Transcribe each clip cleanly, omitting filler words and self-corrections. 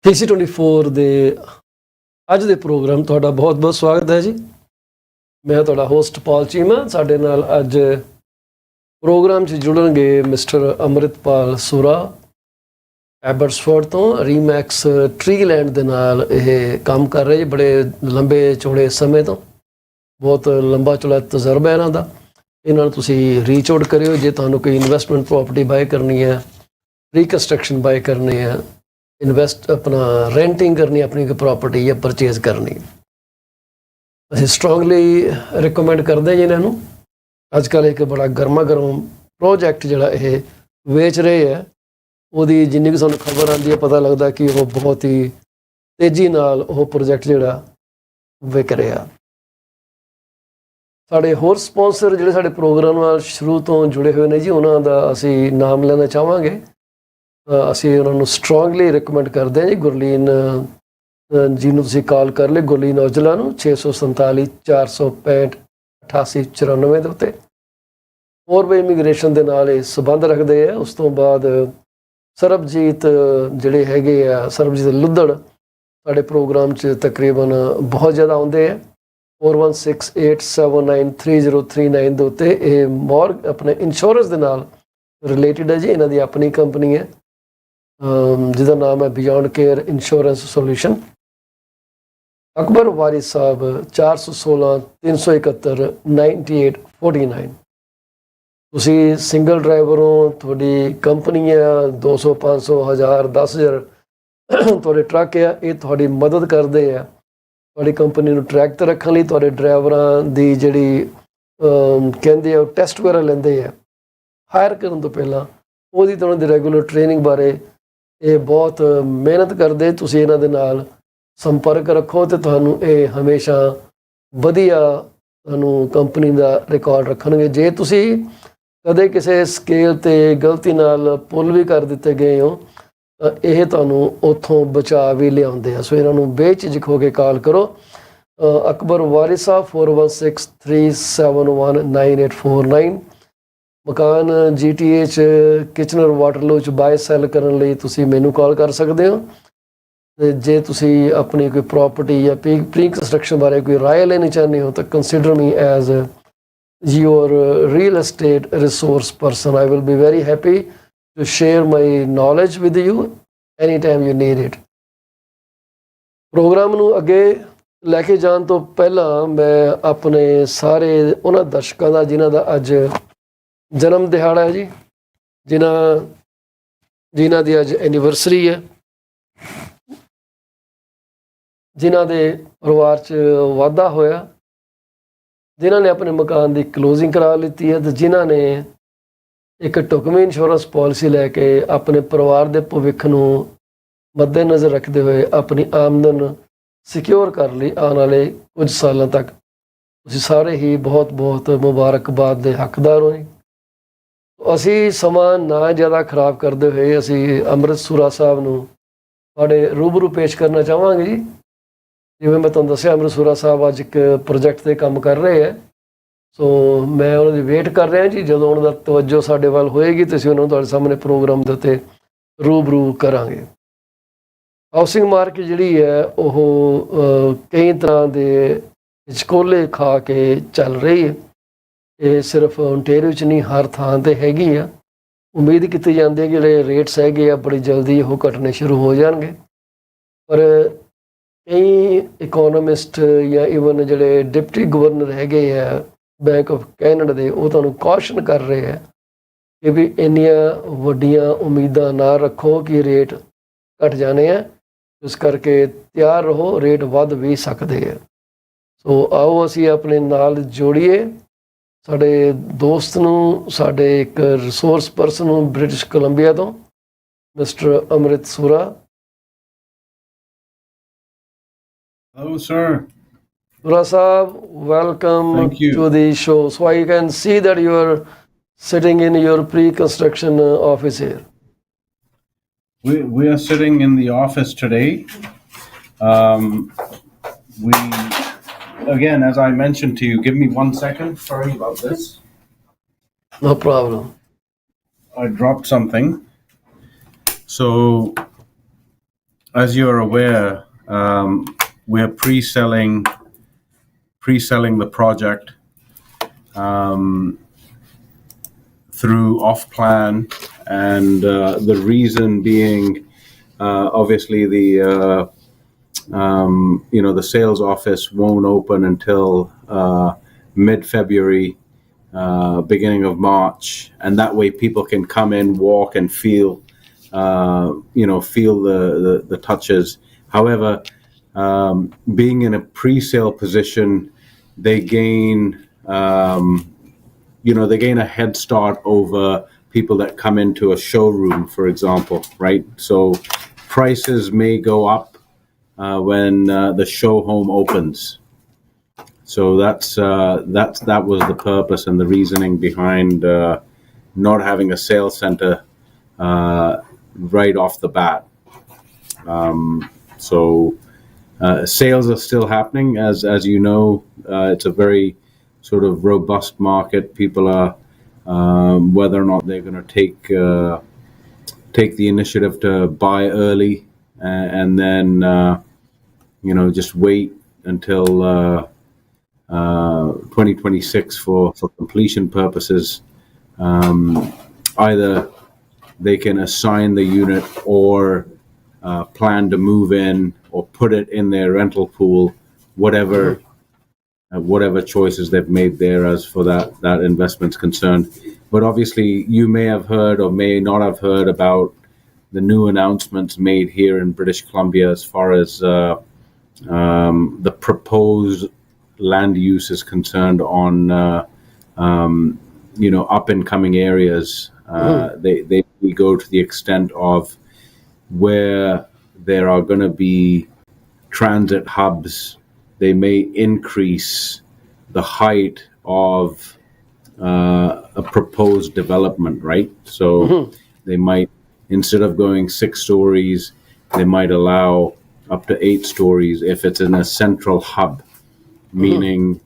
TC24 ਦੇ ਅੱਜ ਦੇ ਪ੍ਰੋਗਰਾਮ ਤੁਹਾਡਾ ਬਹੁਤ-ਬਹੁਤ ਸਵਾਗਤ ਹੈ ਜੀ। ਮੈਂ ਤੁਹਾਡਾ ਹੋਸਟ ਪਾਲ ਚੀਮਾ। ਸਾਡੇ ਨਾਲ ਅੱਜ ਪ੍ਰੋਗਰਾਮ 'ਚ ਜੁੜਨਗੇ ਮਿਸਟਰ ਅੰਮ੍ਰਿਤਪਾਲ ਸੁਰਾ ਐਬਰਸਫੋਰਡ ਤੋਂ। ਰੀਮੈਕਸ ਟ੍ਰੀਲੈਂਡ ਦੇ ਨਾਲ ਇਹ ਕੰਮ ਕਰ ਰਹੇ ਜੀ ਬੜੇ ਲੰਬੇ ਚੌੜੇ ਸਮੇਂ ਤੋਂ। ਬਹੁਤ ਲੰਬਾ ਚੌੜਾ ਤਜਰਬਾ ਇਹਨਾਂ ਦਾ। ਇਹਨਾਂ ਨੂੰ ਤੁਸੀਂ ਰੀਚ ਆਊਟ ਕਰਿਓ ਜੇ ਤੁਹਾਨੂੰ ਕੋਈ ਇਨਵੈਸਟਮੈਂਟ ਪ੍ਰੋਪਰਟੀ ਬਾਏ ਕਰਨੀ ਹੈ, ਰੀਕਨਸਟਰਕਸ਼ਨ ਬਾਏ ਕਰਨੀ ਹੈ, ਇਨਵੈਸਟ ਆਪਣਾ ਰੈਂਟਿੰਗ ਕਰਨੀ ਆਪਣੀ ਕੋਈ ਪ੍ਰੋਪਰਟੀ ਜਾਂ ਪਰਚੇਜ਼ ਕਰਨੀ। ਅਸੀਂ ਸਟਰੋਂਗਲੀ ਰਿਕਮੈਂਡ ਕਰਦੇ ਜੀ ਇਹਨਾਂ ਨੂੰ। ਅੱਜ ਕੱਲ੍ਹ ਇੱਕ ਬੜਾ ਗਰਮਾ ਗਰਮ ਪ੍ਰੋਜੈਕਟ ਜਿਹੜਾ ਇਹ ਵੇਚ ਰਹੇ ਹੈ, ਉਹਦੀ ਜਿੰਨੀ ਵੀ ਸਾਨੂੰ ਖਬਰ ਆਉਂਦੀ ਹੈ ਪਤਾ ਲੱਗਦਾ ਕਿ ਉਹ ਬਹੁਤ ਹੀ ਤੇਜ਼ੀ ਨਾਲ ਉਹ ਪ੍ਰੋਜੈਕਟ ਜਿਹੜਾ ਵਿਕ ਰਿਹਾ। ਸਾਡੇ ਹੋਰ ਸਪੋਂਸਰ ਜਿਹੜੇ ਸਾਡੇ ਪ੍ਰੋਗਰਾਮ ਨਾਲ ਸ਼ੁਰੂ ਤੋਂ ਜੁੜੇ ਹੋਏ ਨੇ ਜੀ, ਉਹਨਾਂ ਦਾ ਅਸੀਂ ਨਾਮ ਲੈਣਾ ਚਾਹਾਂਗੇ। ਅਸੀਂ ਉਹਨਾਂ ਨੂੰ ਸਟਰੋਂਗਲੀ ਰਿਕਮੈਂਡ ਕਰਦੇ ਹਾਂ ਜੀ। ਗੁਰਲੀਨ ਜੀ ਨੂੰ ਤੁਸੀਂ ਕਾਲ ਕਰ ਲਿਓ, ਗੁਰਲੀਨ ਔਜਲਾ ਨੂੰ 647 465 8894 ਦੇ ਉੱਤੇ। ਹੋਰ ਵੀ ਇਮੀਗ੍ਰੇਸ਼ਨ ਦੇ ਨਾਲ ਇਹ ਸੰਬੰਧ ਰੱਖਦੇ ਆ। ਉਸ ਤੋਂ ਬਾਅਦ ਸਰਬਜੀਤ ਜਿਹੜੇ ਹੈਗੇ ਆ, ਸਰਬਜੀਤ ਲੁੱਧੜ ਸਾਡੇ ਪ੍ਰੋਗਰਾਮ 'ਚ ਤਕਰੀਬਨ ਬਹੁਤ ਜ਼ਿਆਦਾ ਆਉਂਦੇ ਆ। 4168793039 ਦੇ ਉੱਤੇ। ਇਹ ਆਪਣੇ ਇੰਸ਼ੋਰੈਂਸ ਦੇ ਨਾਲ ਰਿਲੇਟਿਡ ਹੈ ਜੀ। ਇਹਨਾਂ ਦੀ ਆਪਣੀ ਕੰਪਨੀ ਹੈ ਜਿਹਦਾ ਨਾਮ ਹੈ beyond care insurance solution. Akbar Waris Sahib 416 371 9849। ਤੁਸੀਂ ਸਿੰਗਲ ਡਰਾਈਵਰ ਹੋ, ਤੁਹਾਡੀ ਕੰਪਨੀ ਹੈ, 200 500 1000 10000 ਤੁਹਾਡੇ ਟਰੱਕ ਆ, ਇਹ ਤੁਹਾਡੀ ਮਦਦ ਕਰਦੇ ਆ ਤੁਹਾਡੀ ਕੰਪਨੀ ਨੂੰ ਟਰੈਕ 'ਤੇ ਰੱਖਣ ਲਈ। ਤੁਹਾਡੇ ਡਰਾਈਵਰਾਂ ਦੀ ਜਿਹੜੀ ਕਹਿੰਦੇ ਆ ਟੈਸਟ ਵਗੈਰਾ ਲੈਂਦੇ ਆ ਹਾਇਰ ਕਰਨ ਤੋਂ ਪਹਿਲਾਂ, ਉਹਦੀ ਤਾਂ ਉਹਨਾਂ ਦੀ ਰੈਗੂਲਰ ਟ੍ਰੇਨਿੰਗ ਬਾਰੇ ਇਹ ਬਹੁਤ ਮਿਹਨਤ ਕਰਦੇ। ਤੁਸੀਂ ਇਹਨਾਂ ਦੇ ਨਾਲ ਸੰਪਰਕ ਰੱਖੋ ਅਤੇ ਤੁਹਾਨੂੰ ਇਹ ਹਮੇਸ਼ਾ ਵਧੀਆ ਤੁਹਾਨੂੰ ਕੰਪਨੀ ਦਾ ਰਿਕਾਰਡ ਰੱਖਣਗੇ। ਜੇ ਤੁਸੀਂ ਕਦੇ ਕਿਸੇ ਸਕੇਲ 'ਤੇ ਗਲਤੀ ਨਾਲ ਪੁੱਲ ਵੀ ਕਰ ਦਿੱਤੇ ਗਏ ਹੋ ਤਾਂ ਇਹ ਤੁਹਾਨੂੰ ਉੱਥੋਂ ਬਚਾ ਵੀ ਲਿਆਉਂਦੇ ਆ। ਸੋ ਇਹਨਾਂ ਨੂੰ ਬੇਝਿਜਕ ਹੋ ਕੇ ਕਾਲ ਕਰੋ। ਅਕਬਰ ਵਾਰਿਸ ਸਾਹਿਬ 4163719849। ਮਕਾਨ GTA 'ਚ ਕਿਚਨਰ ਵਾਟਰਲੋ 'ਚ ਬਾਏ ਸੈੱਲ ਕਰਨ ਲਈ ਤੁਸੀਂ ਮੈਨੂੰ ਕਾਲ ਕਰ ਸਕਦੇ ਹੋ। ਅਤੇ ਜੇ ਤੁਸੀਂ ਆਪਣੀ ਕੋਈ ਪ੍ਰੋਪਰਟੀ ਜਾਂ ਪ੍ਰੀ ਕੰਸਟਰਕਸ਼ਨ ਬਾਰੇ ਕੋਈ ਰਾਏ ਲੈਣੀ ਚਾਹੁੰਦੇ ਹੋ ਤਾਂ consider me as your real estate resource person. I will be very happy to share my knowledge with you anytime you need it. Programme ਨੂੰ ਅੱਗੇ ਲੈ ਕੇ ਜਾਣ ਤੋਂ ਪਹਿਲਾਂ ਮੈਂ ਆਪਣੇ ਸਾਰੇ ਉਹਨਾਂ ਦਰਸ਼ਕਾਂ ਦਾ ਜਿਨ੍ਹਾਂ ਦਾ ਅੱਜ ਜਨਮ ਦਿਹਾੜਾ ਹੈ ਜੀ, ਜਿਨ੍ਹਾਂ ਦੀ ਅੱਜ ਐਨੀਵਰਸਰੀ ਹੈ, ਜਿਨ੍ਹਾਂ ਦੇ ਪਰਿਵਾਰ 'ਚ ਵਾਧਾ ਹੋਇਆ, ਜਿਨ੍ਹਾਂ ਨੇ ਆਪਣੇ ਮਕਾਨ ਦੀ ਕਲੋਜ਼ਿੰਗ ਕਰਾ ਲਿੱਤੀ ਹੈ, ਅਤੇ ਜਿਨ੍ਹਾਂ ਨੇ ਇੱਕ ਢੁਕਵੀਂ ਇੰਸ਼ੋਰੈਂਸ ਪੋਲਿਸੀ ਲੈ ਕੇ ਆਪਣੇ ਪਰਿਵਾਰ ਦੇ ਭਵਿੱਖ ਨੂੰ ਮੱਦੇਨਜ਼ਰ ਰੱਖਦੇ ਹੋਏ ਆਪਣੀ ਆਮਦਨ ਸਿਕਿਉਰ ਕਰ ਲਈ ਆਉਣ ਵਾਲੇ ਕੁਝ ਸਾਲਾਂ ਤੱਕ। ਤੁਸੀਂ ਸਾਰੇ ਹੀ ਬਹੁਤ ਬਹੁਤ ਮੁਬਾਰਕਬਾਦ ਦੇ ਹੱਕਦਾਰ ਹੋ ਜੀ। ਅਸੀਂ ਸਮਾਂ ਨਾ ਜ਼ਿਆਦਾ ਖਰਾਬ ਕਰਦੇ ਹੋਏ ਅਸੀਂ ਅੰਮ੍ਰਿਤ ਸੁਰਾ ਸਾਹਿਬ ਨੂੰ ਤੁਹਾਡੇ ਰੂਬਰੂ ਪੇਸ਼ ਕਰਨਾ ਚਾਹਾਂਗੇ ਜੀ। ਜਿਵੇਂ ਮੈਂ ਤੁਹਾਨੂੰ ਦੱਸਿਆ, ਅੰਮ੍ਰਿਤ ਸੁਰਾ ਸਾਹਿਬ ਅੱਜ ਇੱਕ ਪ੍ਰੋਜੈਕਟ 'ਤੇ ਕੰਮ ਕਰ ਰਹੇ ਹੈ। ਸੋ ਮੈਂ ਉਹਨਾਂ ਦੀ ਵੇਟ ਕਰ ਰਿਹਾ ਜੀ। ਜਦੋਂ ਉਹਨਾਂ ਦਾ ਤਵੱਜੋ ਸਾਡੇ ਵੱਲ ਹੋਏਗੀ ਤਾਂ ਅਸੀਂ ਉਹਨਾਂ ਨੂੰ ਤੁਹਾਡੇ ਸਾਹਮਣੇ ਪ੍ਰੋਗਰਾਮ ਦੇ ਉੱਤੇ ਰੂਬਰੂ ਕਰਾਂਗੇ। ਹਾਊਸਿੰਗ ਮਾਰਕੀਟ ਜਿਹੜੀ ਹੈ ਉਹ ਕਈ ਤਰ੍ਹਾਂ ਦੇ ਝਕੋਲੇ ਖਾ ਕੇ ਚੱਲ ਰਹੀ ਹੈ। ਇਹ ਸਿਰਫ ਓਨਟੇਰੀਓ 'ਚ ਨਹੀਂ, ਹਰ ਥਾਂ 'ਤੇ ਹੈਗੀ ਆ। ਉਮੀਦ ਕੀਤੀ ਜਾਂਦੀ ਹੈ ਕਿ ਜਿਹੜੇ ਰੇਟਸ ਹੈਗੇ ਆ ਬੜੀ ਜਲਦੀ ਉਹ ਘਟਣੇ ਸ਼ੁਰੂ ਹੋ ਜਾਣਗੇ। ਪਰ ਕਈ ਇਕੋਨੋਮਿਸਟ ਜਾਂ ਈਵਨ ਜਿਹੜੇ ਡਿਪਟੀ ਗਵਰਨਰ ਹੈਗੇ ਆ ਬੈਂਕ ਆਫ ਕੈਨੇਡਾ ਦੇ, ਉਹ ਤੁਹਾਨੂੰ ਕੌਸ਼ਨ ਕਰ ਰਹੇ ਆ ਕਿ ਵੀ ਇੰਨੀਆਂ ਵੱਡੀਆਂ ਉਮੀਦਾਂ ਨਾ ਰੱਖੋ ਕਿ ਰੇਟ ਘਟ ਜਾਣੇ ਆ। ਇਸ ਕਰਕੇ ਤਿਆਰ ਰਹੋ, ਰੇਟ ਵੱਧ ਵੀ ਸਕਦੇ ਆ। ਸੋ ਆਓ ਅਸੀਂ ਆਪਣੇ ਨਾਲ ਜੋੜੀਏ ਸਾਡੇ ਦੋਸਤ ਨੂੰ, ਸਾਡੇ ਇੱਕ ਰਿਸੋਰਸ ਪਰਸਨ ਨੂੰ ਬ੍ਰਿਟਿਸ਼ ਕੋਲੰਬੀਆ ਤੋਂ, mister Amrit ਸੁਰਾ। Hello, sir. Sura Saab, welcome to the show. So I can see that you are sitting in your pre-construction office here. We are sitting in the office today. We, again, as I mentioned to you, give me 1 second. Sorry about this. No problem. I dropped something. So as you're aware, we're pre-selling the project through off-plan, and the reason being, obviously, the the sales office won't open until mid-February, beginning of March, and that way people can come in, walk, and feel the touches. However, being in a pre-sale position, they gain they gain a head start over people that come into a showroom, for example, right? So prices may go up when the show home opens. So that was the purpose and the reasoning behind not having a sales center right off the bat. Sales are still happening, as you know. It's a very sort of robust market. People are whether or not they're going to take the initiative to buy early and then just wait until 2026 for completion purposes. Either they can assign the unit or plan to move in or put it in their rental pool, whatever choices they've made there as for that investment's concerned. But obviously, you may have heard or may not have heard about the new announcements made here in British Columbia as far as the proposed land use is concerned on up and coming areas. They go to the extent of where there are going to be transit hubs. They may increase the height of a proposed development, right? So they might, instead of going 6 stories, they might allow up to 8 stories if it's in a central hub, meaning,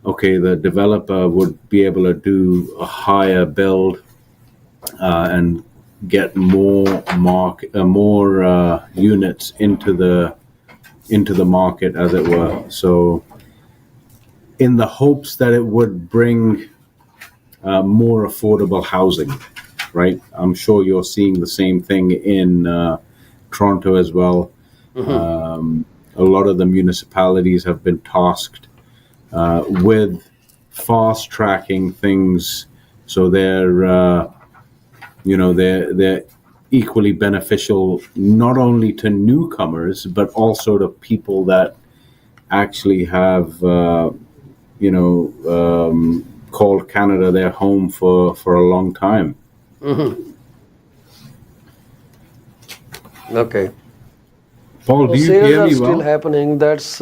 okay, the developer would be able to do a higher build and get more units into the market, as it were. So in the hopes that it would bring more affordable housing, right? I'm sure you're seeing the same thing in Toronto as well. A lot of the municipalities have been tasked with fast tracking things, so they're equally beneficial not only to newcomers but also to people that actually have called Canada their home for a long time. Okay. Paul, So do you sales hear are me still well? happening. That's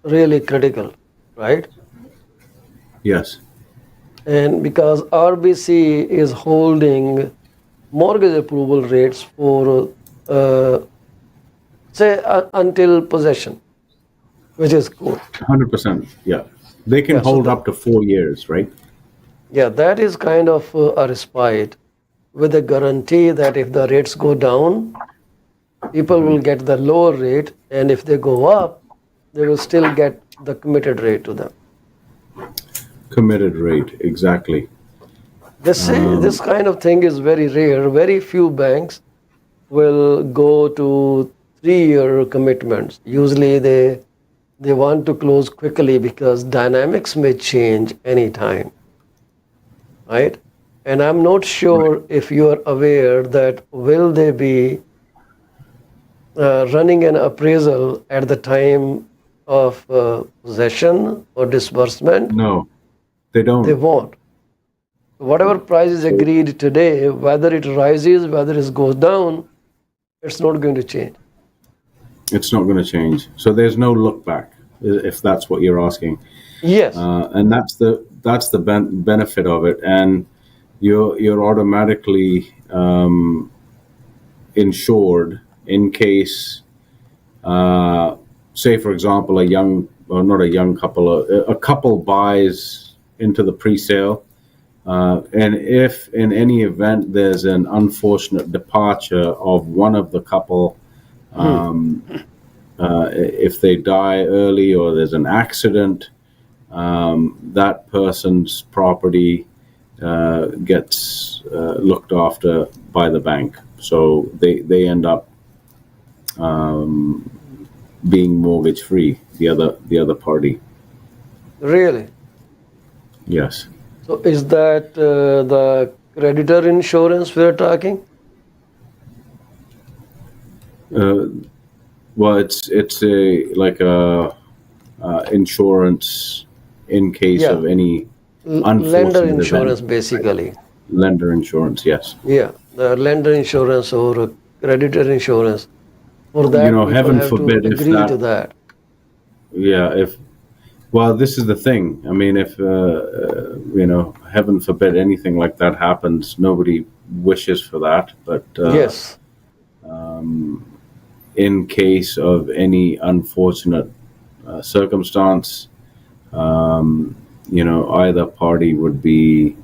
really critical, right? Yes. And because RBC is holding mortgage approval rates for until possession, which is good. 100%. Yeah. They can Yeah, so hold up to 4 years, right? Yeah, that is kind of a respite with a guarantee that if the rates go down, people will get the lower rate, and if they go up, they will still get the committed rate to them. Committed rate, exactly. This kind of thing is very rare. Very few banks will go to 3-year commitments. Usually they want to close quickly because dynamics may change anytime, right? And I'm not sure if you are aware that will they be running an appraisal at the time of possession or disbursement? No, they They don't. won't. Whatever price is agreed today, whether it rises, whether it goes down, it's not going to change. It's not going to change. So there's no look back, if that's what you're asking. Yes. And that's the benefit of it. And you're automatically insured in case, say for example, a couple buys into the pre-sale. And if in any event there's an unfortunate departure of one of the couple, if they die early or there's an accident, that person's property gets looked after by the bank. So they end up being mortgage free. The other party. Really? Yes. So is that the creditor insurance we're talking? Well, it's a like a insurance in case Yeah. of any Lender unfortunate insurance, event. basically. Lender insurance, yes. Yeah, the lender insurance or creditor insurance. For that, people Heaven have to forbid if agree to that. that. Yeah, well, this is the thing. I mean, if heaven forbid anything like that happens, nobody wishes for that. But Yes. in case of any unfortunate circumstance, either party would be,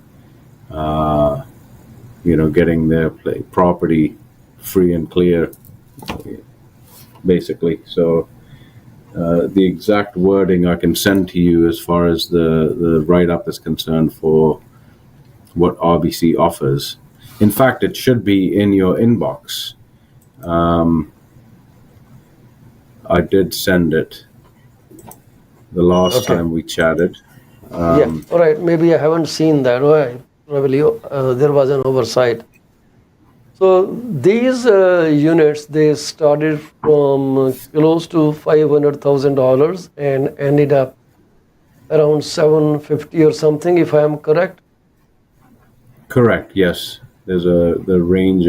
getting their property free and clear, basically. So the exact wording I can send to you as far as the write-up is concerned for what RBC offers. In fact, it should be in your inbox. I did send it the last time we chatted. Yeah. All right. Maybe I haven't seen that. Probably there was an oversight. So these units, they started from close to $500,000 and ended up around 750 or something, if I am correct. Correct. Yes, there's the range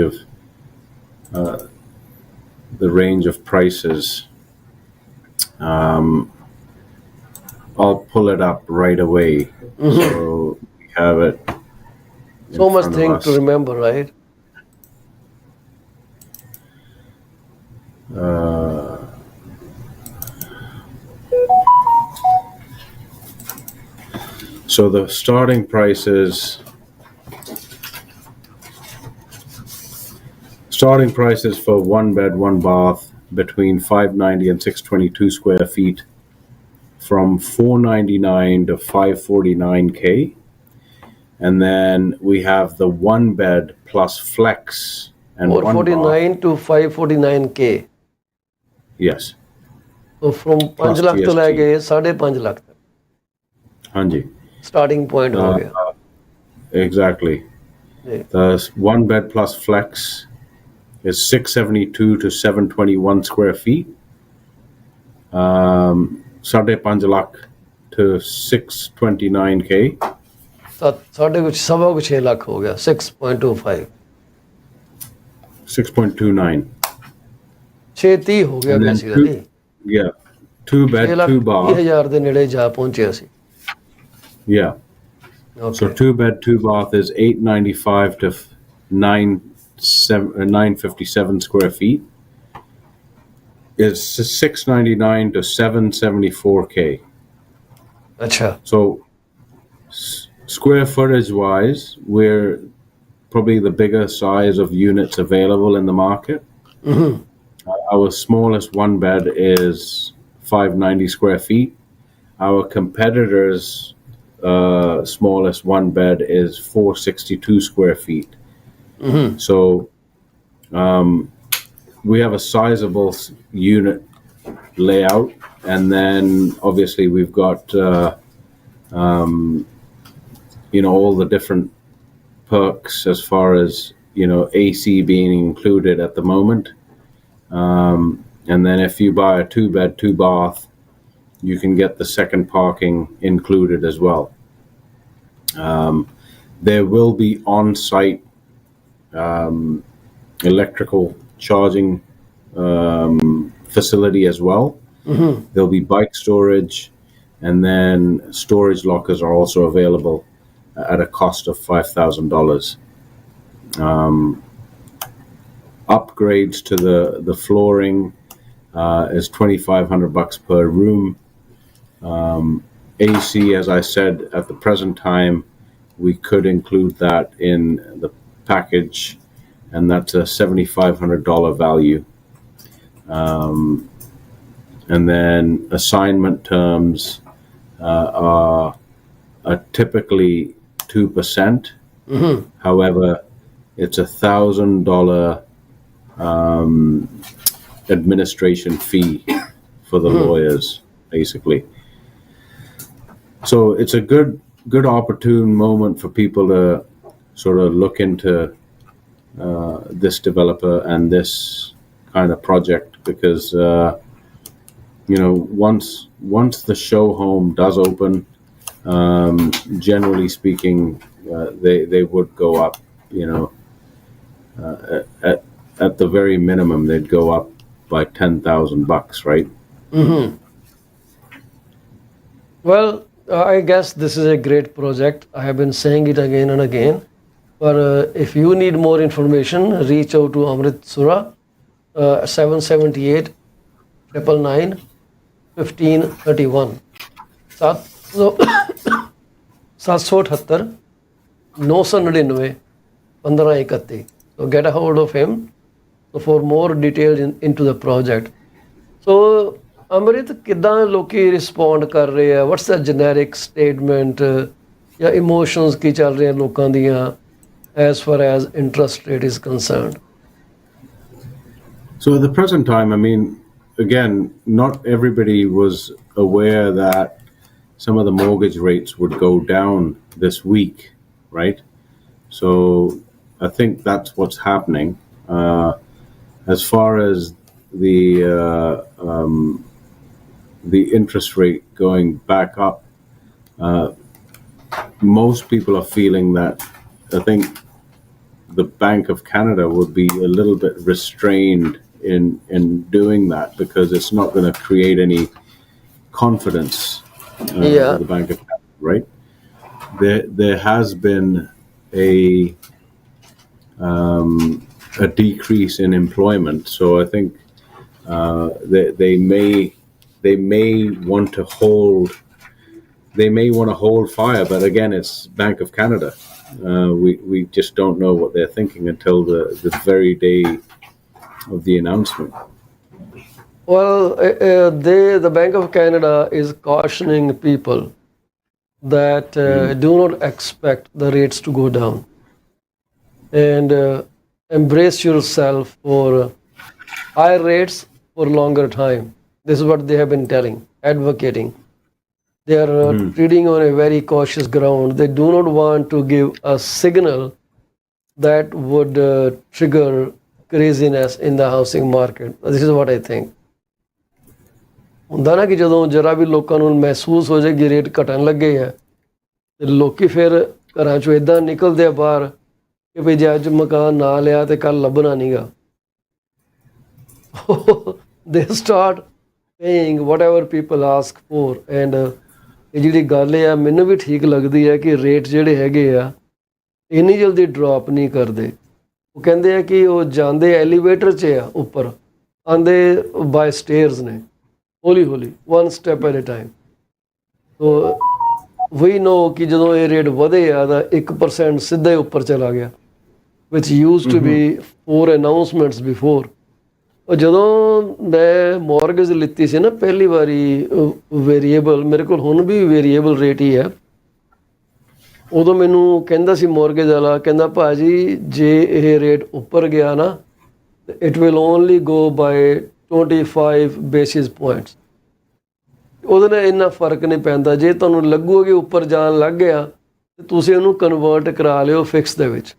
of prices. I'll pull it up right away, so we have it. So much thing to remember, right? So the starting prices for one bed, one bath between 590 and 622 square feet from 499 to 549K. And then we have the one bed plus flex and 449 to 549K. Yes. So from 5 lakh to lege 5.5 lakh tak. हाँ जी. Starting point हो गया. Exactly. Yeah. The one bed plus flex is 672 to 721 square feet. 5.5 lakh to 629K. साढ़े कुछ सवा कुछ 6 लाख हो गया. 6.25. 6.29. 6.30 हो गया basically. Yeah. 2 bed, 2 bath. 30,000 ਦੇ ਨੇੜੇ ਜਾ ਪਹੁੰਚੇ ਅਸੀਂ. Yeah. Okay. So 2 bed, 2 bath is 895 to 957 square feet. Is 699 to 774K. अच्छा. So square footage wise, we're probably the bigger size of units available in the market. Our smallest one bed is 590 square feet. Our competitors' smallest one bed is 462 square feet. So we have a sizable unit layout, and then obviously we've got all the different perks as far as AC being included at the moment. And then if you buy a 2 bed, 2 bath, you can get the second parking included as well. There will be on-site electrical charging facility as well. There'll be bike storage, and then storage lockers are also available at a cost of $5,000. Upgrades to the flooring is $2,500 per room. AC, as I said, at the present time we could include that in the package, and that's a $7,500 value. And then assignment terms are typically 2%. However, it's $1,000 administration fee for the lawyers, basically. So it's a good opportune moment for people to sort of look into this developer and this kind of project, because once the show home does open, generally speaking, they would go up. At the very minimum, they'd go up by $10,000, right? Well, I guess this is a great project. I have been saying it again and again. But if you need more information, reach out to Amrit Sura, 778 999 1531. 778 999 1531. So get a hold of him for more details into the project. So Amrit, ਕਿੱਦਾਂ ਲੋਕੀ respond ਕਰ ਰਹੇ ਆ? What's the generic statement ਜਾਂ emotions ਕੀ ਚੱਲ ਰਹੀਆਂ ਲੋਕਾਂ ਦੀਆਂ as far as interest rate is concerned? So at the present time, I mean, again, not everybody was aware that some of the mortgage rates would go down this week, right? So I think that's what's happening. As far as the interest rate going back up, most people are feeling that. I think the Bank of Canada would be a little bit restrained in doing that, because it's not going to create any confidence for the Bank of Canada, right? There has been a decrease in employment, so I think they may want to hold. They may want to hold fire, but again, it's Bank of Canada. We just don't know what they're thinking until the very day of the announcement. Well, the Bank of Canada is cautioning people that do not expect the rates to go down, and embrace yourself for higher rates for longer time. This is what they have been advocating. They are treading on a very cautious ground. They do not want to give a signal that would trigger craziness in the housing market. This is what I think. ਹੁੰਦਾ ਨਾ ਕਿ ਜਦੋਂ ਜਰਾ ਵੀ ਲੋਕਾਂ ਨੂੰ ਮਹਿਸੂਸ ਹੋ ਜਾਏ ਕਿ ਰੇਟ ਘਟਣ ਲੱਗੇ ਆ, ਤੇ ਲੋਕੀ ਫਿਰ ਘਰਾਂ ਚੋਂ ਇਦਾਂ ਨਿਕਲਦੇ ਆ ਬਾਹਰ ਕਿ ਵੀ ਜੇ ਅੱਜ ਮਕਾਨ ਨਾ ਲਿਆ ਤੇ ਕੱਲ ਲੱਭਣਾ ਨਹੀਂਗਾ. They start paying whatever people ask for. And ਇਹ ਜਿਹੜੀ ਗੱਲ ਆ ਮੈਨੂੰ ਵੀ ਠੀਕ ਲੱਗਦੀ ਹੈ ਕਿ ਰੇਟ ਜਿਹੜੇ ਹੈਗੇ ਆ ਇੰਨੀ ਜਲਦੀ ਡ੍ਰੌਪ ਨਹੀਂ ਕਰਦੇ. ਉਹ ਕਹਿੰਦੇ ਆ ਕਿ ਉਹ ਜਾਂਦੇ ਐਲੀਵੇਟਰ 'ਚ ਆ, ਉੱਪਰ ਆਉਂਦੇ ਬਾਏ ਸਟੇਅਰਸ ਨੇ, ਹੌਲੀ one step at a time. So we know ਕਿ ਜਦੋਂ ਇਹ ਰੇਟ ਵਧੇ ਆ ਤਾਂ 1% ਸਿੱਧਾ ਹੀ ਉੱਪਰ ਚਲਾ ਗਿਆ, which used to be 4 announcements before. ਉਹ ਜਦੋਂ ਮੈਂ ਮੌਰਗੇਜ ਲਿੱਤੀ ਸੀ ਨਾ ਪਹਿਲੀ ਵਾਰੀ ਵੇਰੀਏਬਲ, ਮੇਰੇ ਕੋਲ ਹੁਣ ਵੀ ਵੇਰੀਏਬਲ ਰੇਟ ਹੀ ਹੈ, ਉਦੋਂ ਮੈਨੂੰ ਕਹਿੰਦਾ ਸੀ ਮੌਰਗੇਜ ਵਾਲਾ, ਕਹਿੰਦਾ ਭਾਜੀ ਜੇ ਇਹ ਰੇਟ ਉੱਪਰ ਗਿਆ ਨਾ it will only go by 25 basis points. ਉਹਦੇ ਨਾਲ ਇੰਨਾ ਫਰਕ ਨਹੀਂ ਪੈਂਦਾ. ਜੇ ਤੁਹਾਨੂੰ ਲੱਗੂਗਾ ਕਿ ਉੱਪਰ ਜਾਣ ਲੱਗ ਗਿਆ ਤਾਂ ਤੁਸੀਂ ਉਹਨੂੰ ਕਨਵਰਟ ਕਰਾ ਲਿਓ ਫਿਕਸ ਦੇ ਵਿੱਚ.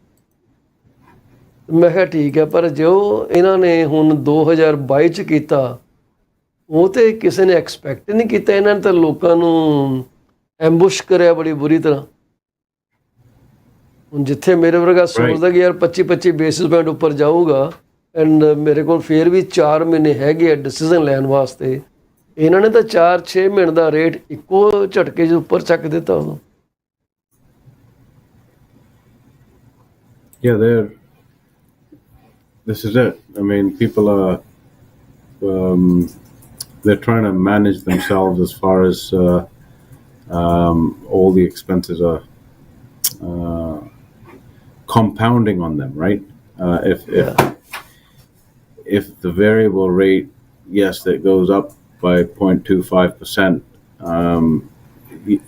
ਮੈਂ ਕਿਹਾ ਠੀਕ ਹੈ, ਪਰ ਜੋ ਇਹਨਾਂ ਨੇ ਹੁਣ 2022 'ਚ ਕੀਤਾ ਉਹ ਤਾਂ ਕਿਸੇ ਨੇ ਐਕਸਪੈਕਟ ਨਹੀਂ ਕੀਤਾ. ਇਹਨਾਂ ਨੇ ਤਾਂ ਲੋਕਾਂ ਨੂੰ ਐਂਬੁਸ਼ ਕਰਿਆ ਬੜੀ ਬੁਰੀ ਤਰ੍ਹਾਂ. ਹੁਣ ਜਿੱਥੇ ਮੇਰੇ ਵਰਗਾ ਸੋਚਦਾ ਕਿ ਯਾਰ 25 ਬੇਸਿਸ ਪੁਆਇੰਟ ਉੱਪਰ ਜਾਊਗਾ, ਐਂਡ ਮੇਰੇ ਕੋਲ ਫਿਰ ਵੀ 4 ਮਹੀਨੇ ਹੈਗੇ ਆ ਡਿਸੀਜ਼ਨ ਲੈਣ ਵਾਸਤੇ, ਇਹਨਾਂ ਨੇ ਤਾਂ 4-6 ਮਹੀਨੇ ਦਾ ਰੇਟ ਇੱਕੋ ਝਟਕੇ 'ਚ ਉੱਪਰ ਚੱਕ ਦਿੱਤਾ ਉਦੋਂ. This is it. I mean, people are they're trying to manage themselves as far as all the expenses are compounding on them, right? If the variable rate, yes, that goes up by 0.25%,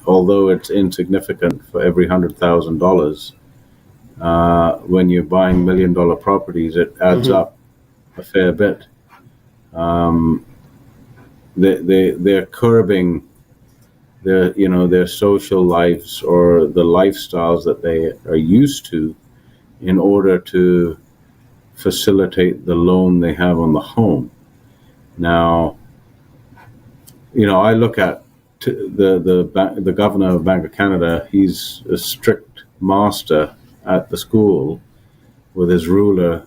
although it's insignificant for every $100,000, when you're buying $1 million properties, it adds up a fair bit. They're curbing their social lives or the lifestyles that they are used to in order to facilitate the loan they have on the home. Now, I look at the governor of Bank of Canada. He's a strict master at the school with his ruler.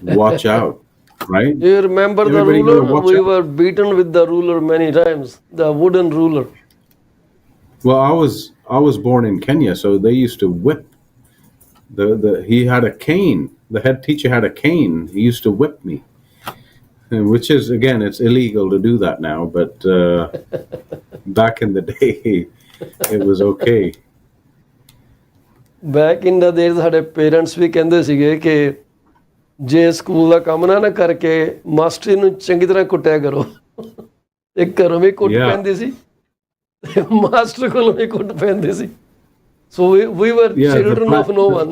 Watch out, right? You remember Everybody the ruler? We out. were beaten with the ruler many times, the wooden ruler. Well, I was born in Kenya, so they used to whip. He had a cane. The head teacher had a cane. He used to whip me, which is, again, it's illegal to do that now. But back in the day, it was okay. Back in the days, ਸਾਡੇ parents ਵੀ ਕਹਿੰਦੇ ਸੀਗੇ ਕਿ ਜੇ school ਦਾ ਕੰਮ ਨਾ ਕਰਕੇ master ਨੂੰ ਚੰਗੀ ਤਰ੍ਹਾਂ ਕੁੱਟਿਆ ਕਰੋ। ਇੱਕ ਘਰੋਂ ਵੀ ਕੁੱਟ ਪੈਂਦੀ ਸੀ, ਮਾਸਟਰ ਕੋਲੋਂ ਵੀ ਕੁੱਟ ਪੈਂਦੀ ਸੀ। So we were children of no one.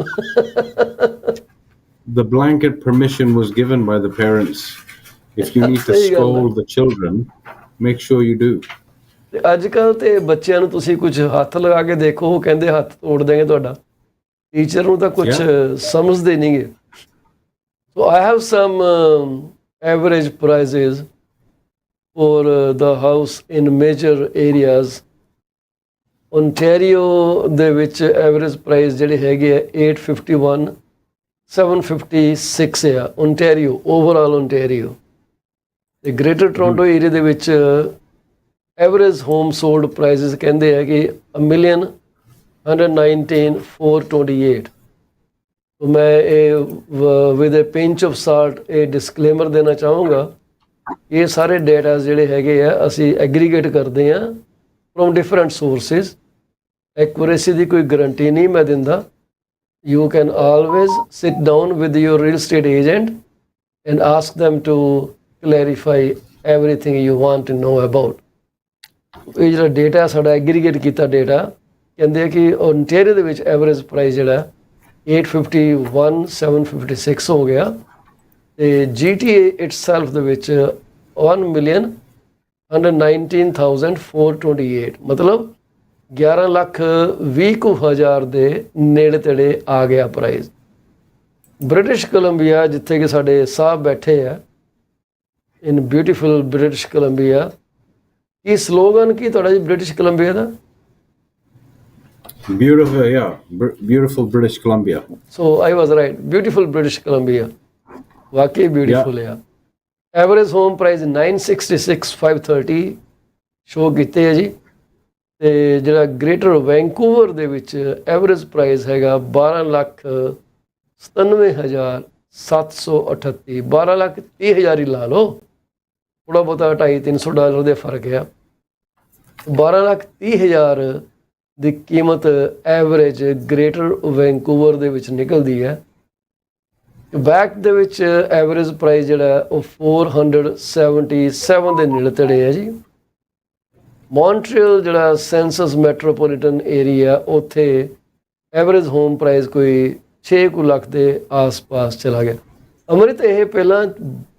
The blanket permission was given by the parents. If you need to scold the children, make sure you do. ਅੱਜ ਕੱਲ੍ਹ ਤੇ ਬੱਚਿਆਂ ਨੂੰ ਤੁਸੀਂ ਕੁਝ ਹੱਥ ਲਗਾ ਕੇ ਦੇਖੋ, ਉਹ ਕਹਿੰਦੇ ਹੱਥ ਤੋੜ ਦੇਂਗੇ ਤੁਹਾਡਾ। ਟੀਚਰ ਨੂੰ ਤਾਂ ਕੁਝ ਸਮਝਦੇ ਨਹੀਂਗੇ। So I have some average prices for the house in major areas. Ontario ਦੇ ਵਿੱਚ ਐਵਰੇਜ ਪ੍ਰਾਈਸ ਜਿਹੜੇ ਹੈਗੇ ਆ 851 756 ਆ Ontario, ਓਵਰਆਲ Ontario। ਤੇ ਗ੍ਰੇਟਰ ਟੋਰਾਂਟੋ ਏਰੀਆ ਦੇ ਵਿੱਚ ਐਵਰੇਜ ਹੋਮ ਸੋਲਡ ਪ੍ਰਾਈਸਿਸ ਕਹਿੰਦੇ ਆ ਕਿ 1,119,428। तो मैं with A pinch of salt ये डिस्कलेमर देना चाहूँगा, ये सारे डेटा ਜਿਹੜੇ ਹੈਗੇ ਆ ਅਸੀਂ ਐਗਰੀਗੇਟ ਕਰਦੇ ਹਾਂ ਫਰੋਮ ਡਿਫਰੈਂਟ ਸੋਰਸਿਸ। ਐਕੂਰੇਸੀ ਦੀ ਕੋਈ ਗਰੰਟੀ ਨਹੀਂ ਮੈਂ ਦਿੰਦਾ। You can always sit down with your real estate agent and ask them to clarify everything you want to know about। ਇਹ ਜਿਹੜਾ ਡੇਟਾ ਸਾਡਾ ਐਗਰੀਗੇਟ ਕੀਤਾ ਡੇਟਾ ਕਹਿੰਦੇ ਆ ਕਿ ਓਨਟੇਰੀਓ ਦੇ ਵਿੱਚ ਐਵਰੇਜ ਪ੍ਰਾਈਸ ਜਿਹੜਾ 851 756 ਹੋ ਗਿਆ ਤੇ GTA itself ਦੇ ਵਿੱਚ 1,119,428 ਮਤਲਬ 11,20,000 ਦੇ ਨੇੜੇ ਤੇੜੇ ਆ ਗਿਆ ਪ੍ਰਾਈਸ। ਬ੍ਰਿਟਿਸ਼ ਕੋਲੰਬੀਆ ਜਿੱਥੇ ਕਿ ਸਾਡੇ ਸਾਹਿਬ ਬੈਠੇ ਆ ਇਨ ਬਿਊਟੀਫੁਲ ਬ੍ਰਿਟਿਸ਼ ਕੋਲੰਬੀਆ, ਕੀ ਸਲੋਗਨ ਕੀ ਤੁਹਾਡਾ ਜੀ British Columbia the? Beautiful, yeah. Beautiful British Columbia. So I was right. Beautiful British Columbia. वाकई beautiful है। Average home price 966,530 शो कीते है जी। ते जिहड़ा ग्रेटर वैंकूवर दे विच एवरेज प्राइस हैगा 12,97,738। 12,30,000 ही ला लो, थोड़ा बहुता $250-300 दे फर्क है। 12,30,000 ਦੀ ਕੀਮਤ ਐਵਰੇਜ ਗ੍ਰੇਟਰ ਵੈਂਕੂਵਰ ਦੇ ਵਿੱਚ ਨਿਕਲਦੀ ਹੈ। ਬੈਕ ਦੇ ਵਿੱਚ ਐਵਰੇਜ ਪ੍ਰਾਈਸ ਜਿਹੜਾ ਉਹ 477 ਦੇ ਨੇੜੇ ਤੇੜੇ ਹੈ ਜੀ। ਮੌਂਟਰੀਅਲ ਜਿਹੜਾ ਸੈਂਸਸ ਮੈਟਰੋਪੋਲੀਟਨ ਏਰੀਆ, ਉੱਥੇ ਐਵਰੇਜ ਹੋਮ ਪ੍ਰਾਈਸ ਕੋਈ 6 ਲੱਖ ਦੇ ਆਸ-ਪਾਸ ਚਲਾ ਗਿਆ। ਅੰਮ੍ਰਿਤ ਇਹ ਪਹਿਲਾਂ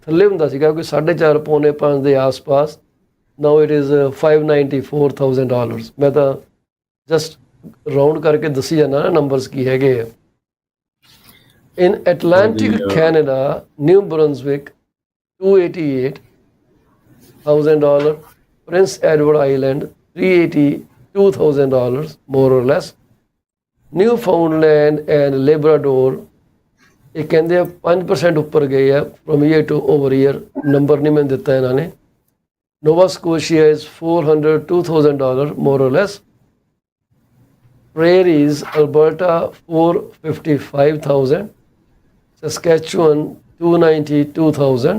ਥੱਲੇ ਹੁੰਦਾ ਸੀਗਾ ਕੋਈ 4.5 ਪੌਣੇ 5 ਦੇ ਆਸ-ਪਾਸ। ਨਾਓ ਇਟ ਇਜ਼ $594,000। ਮੈਂ ਤਾਂ ਜਸਟ ਰਾਉਂਡ ਕਰਕੇ ਦੱਸੀ ਜਾਂਦਾ ਨਾ ਨੰਬਰਸ ਕੀ ਹੈਗੇ ਆ। In Atlantic Canada, New Brunswick $288,000, Prince Edward Island $382,000 more or less. New ਫਾਊਂਡਲੈਂਡ and ਲੇਬਰਾਡੋਰ ਇਹ ਕਹਿੰਦੇ ਆ 5% ਉੱਪਰ ਗਏ ਆ from year to over year, number ਨਹੀਂ ਮੈਨੂੰ ਦਿੱਤਾ ਇਹਨਾਂ ਨੇ। ਨੋਵਾ Scotia is $402,000 more or lace. Prairies, Alberta, 455,000. Saskatchewan, 292,000.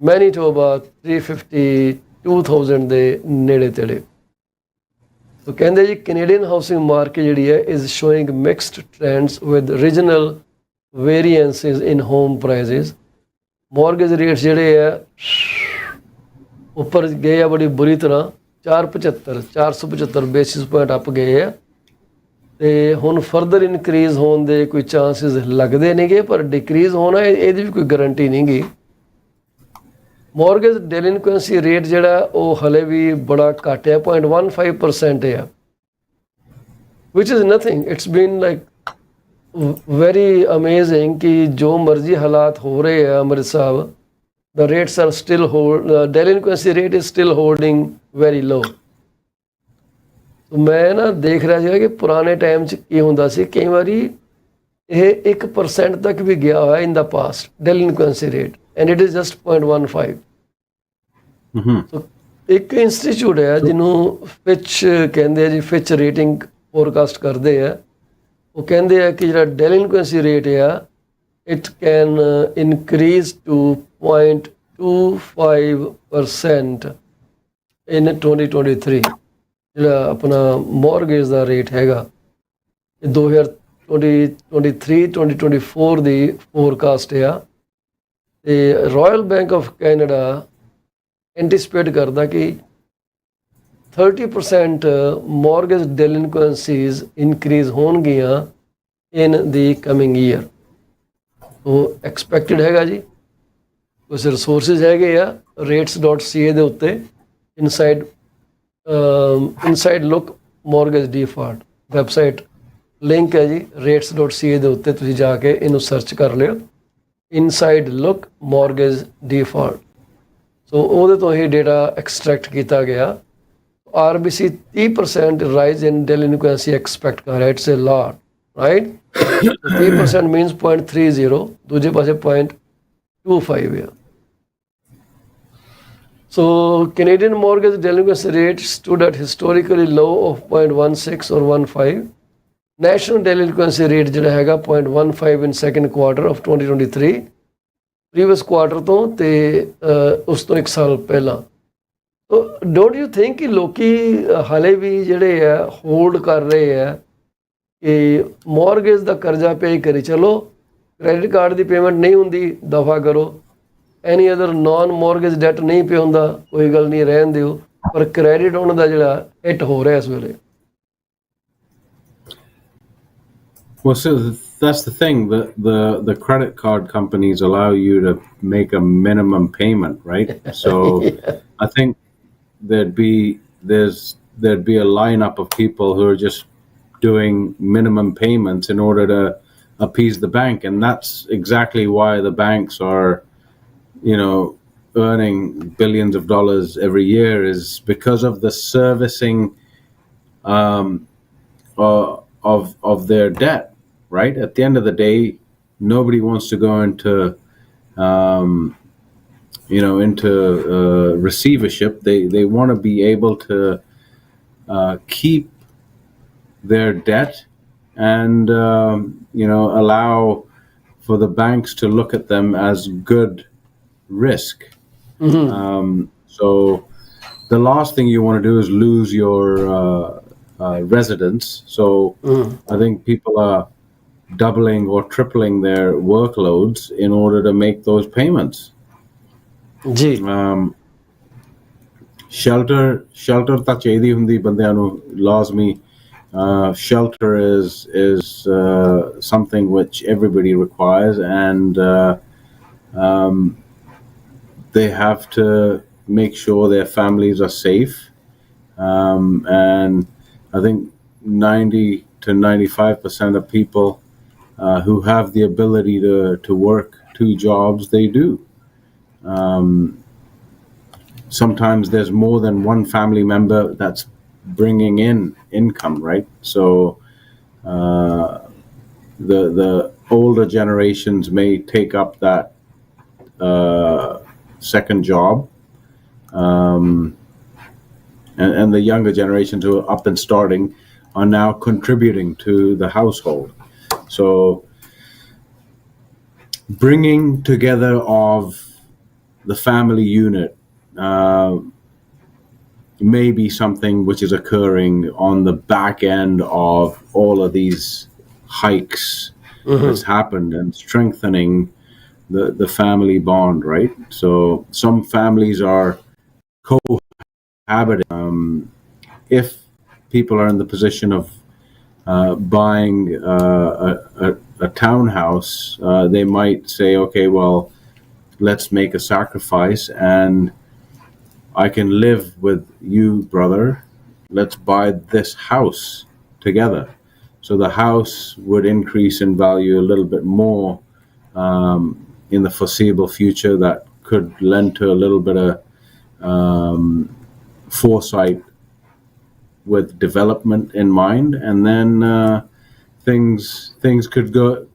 Manitoba, 352,000 ਦੇ ਨੇੜੇ ਤੇੜੇ। तो कहते जी कैनेडियन हाउसिंग मार्केट जी है is showing mixed trends with regional variances in home prices. Mortgage rate ਜਿਹੜੇ ਆ ਉੱਪਰ ਗਏ ਆ ਬੜੀ ਬੁਰੀ ਤਰ੍ਹਾਂ 475 ਬੇਸਿਸ ਪੁਆਇੰਟ ਅਪ ਗਏ ਆ ਤੇ ਹੁਣ ਫਰਦਰ ਇਨਕਰੀਜ਼ ਹੋਣ ਦੇ ਕੋਈ ਚਾਂਸਸ ਲੱਗਦੇ ਨਹੀਂਗੇ ਪਰ ਡਿਕਰੀਜ਼ ਹੋਣਾ ਇਹਦੀ ਵੀ ਕੋਈ ਗਾਰੰਟੀ ਨਹੀਂਗੀ। ਮੌਰਗੇਜ ਡੈਲਿਨਕੁਐਂਸੀ ਰੇਟ ਜਿਹੜਾ ਉਹ ਹਲੇ ਵੀ ਬੜਾ ਘੱਟ ਹੈ 0.15% ਹੈ ਵਿਚ is nothing. It's been like very amazing ਕਿ ਜੋ ਮਰਜ਼ੀ ਹਾਲਾਤ ਹੋ ਰਹੇ ਆ ਅੰਮ੍ਰਿਤ ਸਾਹਿਬ the rates are still delinquency rate is still holding very low। ਮੈਂ ਨਾ ਦੇਖ ਰਿਹਾ ਸੀਗਾ ਕਿ ਪੁਰਾਣੇ ਟਾਈਮ 'ਚ ਕੀ ਹੁੰਦਾ ਸੀ ਕਈ ਵਾਰੀ ਇਹ 1% ਤੱਕ ਵੀ ਗਿਆ ਹੋਇਆ in the past delinquency rate and it is just 0.15। So ਇੱਕ ਇੰਸਟੀਚਿਊਟ ਹੈ ਜਿਹਨੂੰ ਫਿਚ ਕਹਿੰਦੇ ਆ ਜੀ ਫਿਚ ਰੇਟਿੰਗ ਫੋਰਕਾਸਟ ਕਰਦੇ ਆ ਉਹ ਕਹਿੰਦੇ ਆ ਕਿ ਜਿਹੜਾ delinquency rate ਆ it can increase to 0.25% in 2023। ਜਿਹੜਾ ਆਪਣਾ ਮੌਰਗੇਜ ਦਾ ਰੇਟ ਹੈਗਾ ਇਹ 2023-2024 ਦੀ ਫੋਰਕਾਸਟ ਆ ਤੇ ਰਾਇਲ ਬੈਂਕ ਆਫ ਕੈਨੇਡਾ ਐਂਟੀਸਪੇਟ ਕਰਦਾ ਕਿ 30% ਮੌਰਗੇਜ ਡੈਲਿਨਕੁਐਂਸੀਜ਼ ਇਨਕਰੀਜ਼ ਹੋਣਗੀਆਂ ਇਨ ਦੀ ਕਮਿੰਗ ਈਅਰ। ਉਹ ਐਕਸਪੈਕਟਡ ਹੈਗਾ ਜੀ। ਕੁਛ ਰਿਸੋਰਸਿਸ ਹੈਗੇ ਆ rates.ca ਦੇ ਉੱਤੇ inside look mortgage default website link ਹੈ ਜੀ rates.ca ਦੇ ਉੱਤੇ ਤੁਸੀਂ ਜਾ ਕੇ ਇਹਨੂੰ ਸਰਚ ਕਰ ਲਿਓ inside look mortgage default. So ਉਹਦੇ ਤੋਂ ਹੀ ਡੇਟਾ ਐਕਸਟਰੈਕਟ ਕੀਤਾ ਗਿਆ। RBC 30% rise in delinquency expect ਕਰ ਰਿਹਾ it's a lot right. 30% means 0.30 ਦੂਜੇ ਪਾਸੇ 0.25 ਹੈ। So Canadian mortgage delinquency rate stood at historically low of 0.16 or 15। National delinquency rate ਜਿਹੜਾ ਹੈਗਾ 0.15 in second quarter of 2023 previous quarter ਤੋਂ ਤੇ ਉਸ ਤੋਂ ਇੱਕ ਸਾਲ ਪਹਿਲਾਂ। So don't you think ਕਿ ਲੋਕੀ ਹਾਲੇ ਵੀ ਜਿਹੜੇ ਆ ਹੋਲਡ ਕਰ ਰਹੇ ਆ ਕਿ ਮੌਰਗੇਜ ਦਾ ਕਰਜ਼ਾ ਪੇ ਕਰੀ ਚਲੋ ਕ੍ਰੈਡਿਟ ਕਾਰਡ ਦੀ ਪੇਮੈਂਟ ਨਹੀਂ ਹੁੰਦੀ ਦਫਾ ਕਰੋ any other non mortgage debt ਨਹੀਂ ਪੇ ਹੁੰਦਾ ਕੋਈ ਗੱਲ ਨਹੀਂ ਰਹਿਣ ਦਿਓ ਪਰ ਕ੍ਰੈਡਿਟ ਉਹਨਾਂ ਦਾ ਜਿਹੜਾ ਹਿੱਟ ਹੋ ਰਿਹਾ ਇਸ ਵੇਲੇ। Well, so that's the thing. The credit card companies allow you to make a minimum payment, right? So yeah. I think there'd be a lineup of people who are just doing minimum payments in order to appease the bank, and that's exactly why the banks are, earning billions of dollars every year, is because of the servicing of their debt, right? At the end of the day, nobody wants to go into receivership. They want to be able to keep their debt and allow for the banks to look at them as good risk. So the last thing you want to do is lose your residence. So I think people are doubling or tripling their workloads in order to make those payments. Shelter ਤਾਂ ਚਾਹੀਦੀ ਹੁੰਦੀ ਬੰਦਿਆਂ ਨੂੰ ਲਾਜ਼ਮੀ। Shelter is something which everybody requires, and they have to make sure their families are safe. And I think 90 to 95% of people who have the ability to work 2 jobs, they do. Sometimes there's more than one family member that's bringing in income, right? So the older generations may take up that second job, and the younger generations who are up and starting are now contributing to the household. So bringing together of the family unit maybe something which is occurring on the back end of all of these hikes that's happened and strengthening the family bond, right? So some families are cohabiting. If people are in the position of buying a townhouse, they might say, okay, well, let's make a sacrifice and I can live with you, brother. Let's buy this house together. So the house would increase in value a little bit more in the foreseeable future. That could lend to a little bit of foresight with development in mind, and then things could go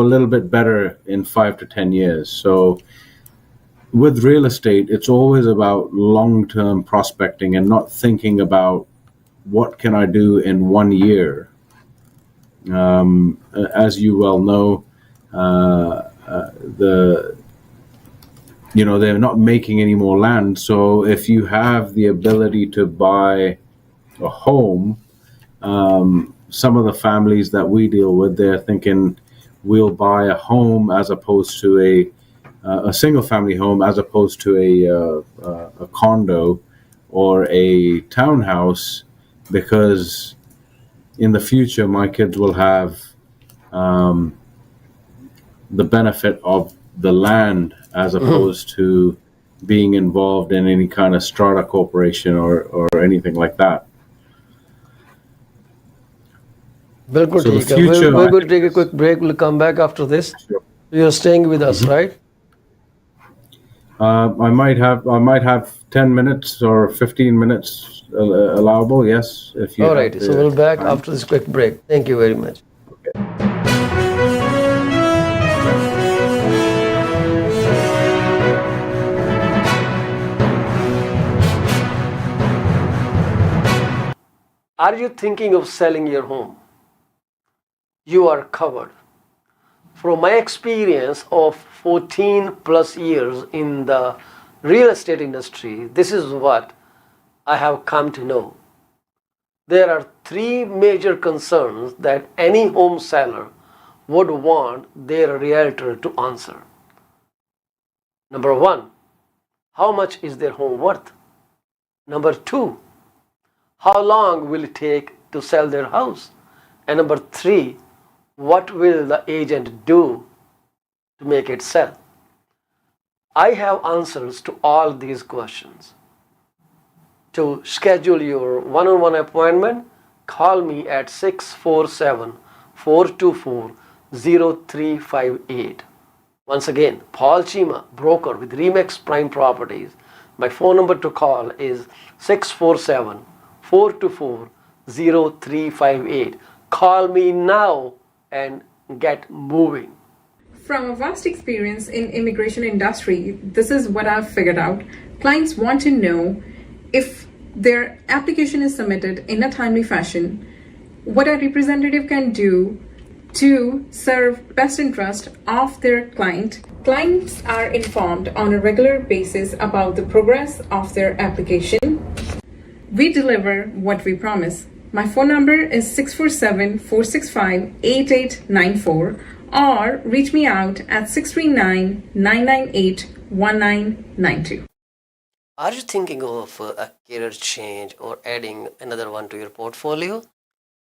a little bit better in 5 to 10 years. So with real estate, it's always about long-term prospecting and not thinking about what can I do in 1 year. As you well know, the they're not making any more land. So if you have the ability to buy a home, some of the families that we deal with, they're thinking we'll buy a home as opposed to a single family home as opposed to a condo or a townhouse, because in the future my kids will have the benefit of the land as opposed to being involved in any kind of strata corporation or anything like that. बिल्कुल So the ठीक है. We're future, going to take a quick break. We'll come back after this. Sure. You're staying with us, right? I might have 10 minutes or 15 minutes allowable. Yes, if you. All have right. the So we'll back time. after this quick break. Thank you very much. Are you thinking of selling your home? You are covered. From my experience of 14 plus years in the real estate industry, this is what I have come to know. There are three major concerns that any home seller would want their realtor to answer. Number one, how much is their home worth? Number two, how long will it take to sell their house? And number three, what will the agent do to make it sell? I have answers to all these questions. To schedule your one-on-one appointment, call me at 647-424-0358. Once again, Paul Cheema, broker with Remax Prime Properties. My phone number to call is 647-424-0358. Call me now and get moving. From a vast experience in immigration industry, this is what I've figured out. Clients want to know if their application is submitted in a timely fashion, what a representative can do to serve best interest of their client. Clients are informed on a regular basis about the progress of their application. We deliver what we promise. My phone number is 647-465-8894 or reach me out at 639-998-1992. Are you thinking of a career change or adding another one to your portfolio?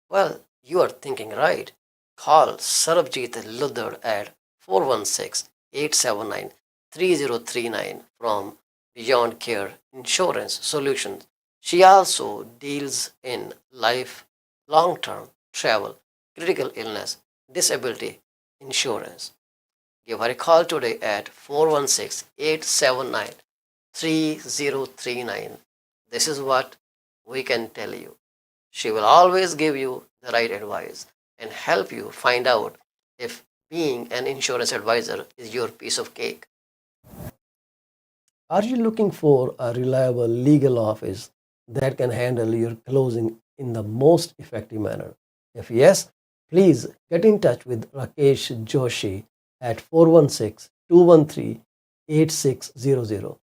Well, you are thinking right. Call Sarabjit Luddar at 416-879-3039 from Beyond Care Insurance Solutions. She also deals in life, long-term, travel, critical illness, disability insurance. Give her a call today at 416-879-3039. This is what we can tell you. She will always give you the right advice and help you find out if being an insurance advisor is your piece of cake. Are you looking for a reliable legal office that can handle your closing in the most effective manner? If yes, please get in touch with Rakesh Joshi at 416-213-8600.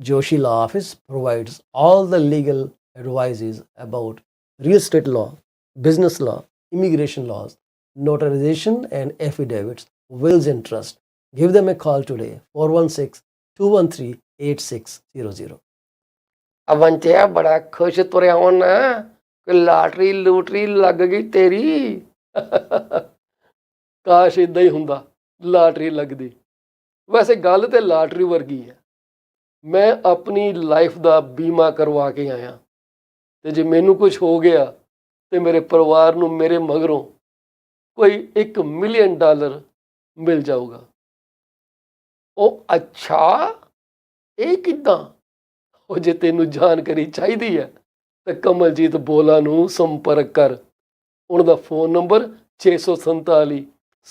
Joshi Law Office provides all the legal advices about real estate law, business law, immigration laws, notarization and affidavits, wills and trust. Give them a call today, 416 213 8600. ਅਵੰਚਿਆ ਬੜਾ ਖੁਸ਼ ਤੁਰਿਆ ਹੋਣਾ ਕਿ lottery ਲੂਟਰੀ ਲੱਗ ਗਈ ਤੇਰੀ। ਕਾਸ਼ ਇਦਾਂ ਹੀ ਹੁੰਦਾ, ਲਾਟਰੀ ਲੱਗਦੀ। ਵੈਸੇ ਗੱਲ ਤੇ ਲਾਟਰੀ ਵਰਗੀ ਹੈ। ਮੈਂ ਆਪਣੀ ਲਾਈਫ ਦਾ ਬੀਮਾ ਕਰਵਾ ਕੇ ਆਇਆ ਤੇ ਜੇ ਮੈਨੂੰ ਕੁਝ ਹੋ ਗਿਆ ਤੇ ਮੇਰੇ ਪਰਿਵਾਰ ਨੂੰ ਮੇਰੇ ਮਗਰੋਂ ਕੋਈ $1 ਮਿਲੀਅਨ ਮਿਲ ਜਾਊਗਾ। ਉਹ ਅੱਛਾ, ਇਹ ਕਿੱਦਾਂ? ਉਹ ਜੇ ਤੈਨੂੰ ਜਾਣਕਾਰੀ ਚਾਹੀਦੀ ਹੈ ਤਾਂ ਕਮਲਜੀਤ ਬੋਲਾ ਨੂੰ ਸੰਪਰਕ ਕਰ। ਉਹਨਾਂ ਦਾ ਫੋਨ ਨੰਬਰ 647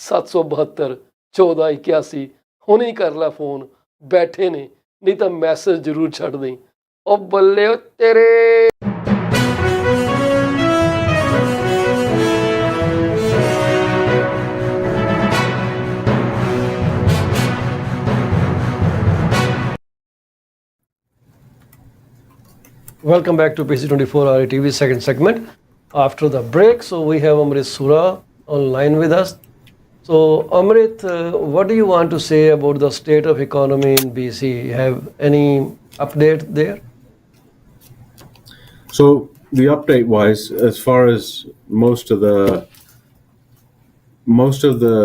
772 1481। ਹੁਣੇ ਕਰ ਲੈ ਫੋਨ, ਬੈਠੇ ਨੇ, ਨਹੀਂ ਤਾਂ ਮੈਸੇਜ ਜ਼ਰੂਰ ਛੱਡ ਦੇਈਂ। ਉਹ ਬੱਲੇ ਤੇਰੇ। Welcome back to PC24 IPTV second segment. After the break, so we have Amrit Sura online with us. So Amrit, what do you want to say about the state of economy in BC? Have any update there? So the update wise, as far as most of the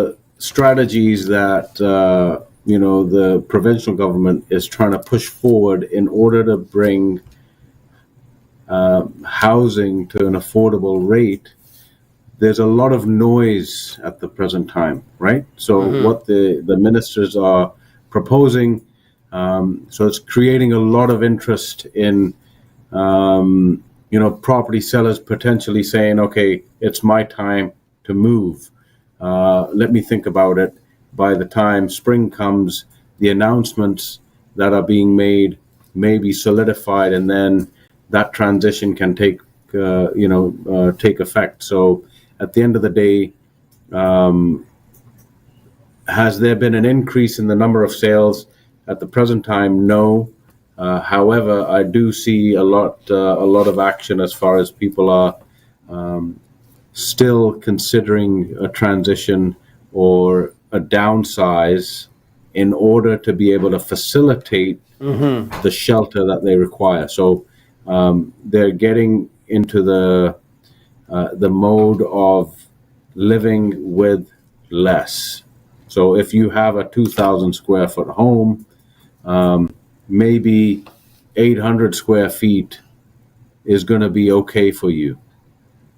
strategies that the provincial government is trying to push forward in order to bring housing to an affordable rate, there's a lot of noise at the present time, right? So what the ministers are proposing, so it's creating a lot of interest in property sellers potentially saying, okay, it's my time to move. Let me think about it. By the time spring comes, the announcements that are being made may be solidified, and then that transition can take effect. So at the end of the day, has there been an increase in the number of sales? At the present time, no. However, I do see a lot of action as far as people are still considering a transition or a downsize in order to be able to facilitate the shelter that they require. So they're getting into the mode of living with less. So if you have a 2,000 square foot home, maybe 800 square feet is going to be okay for you.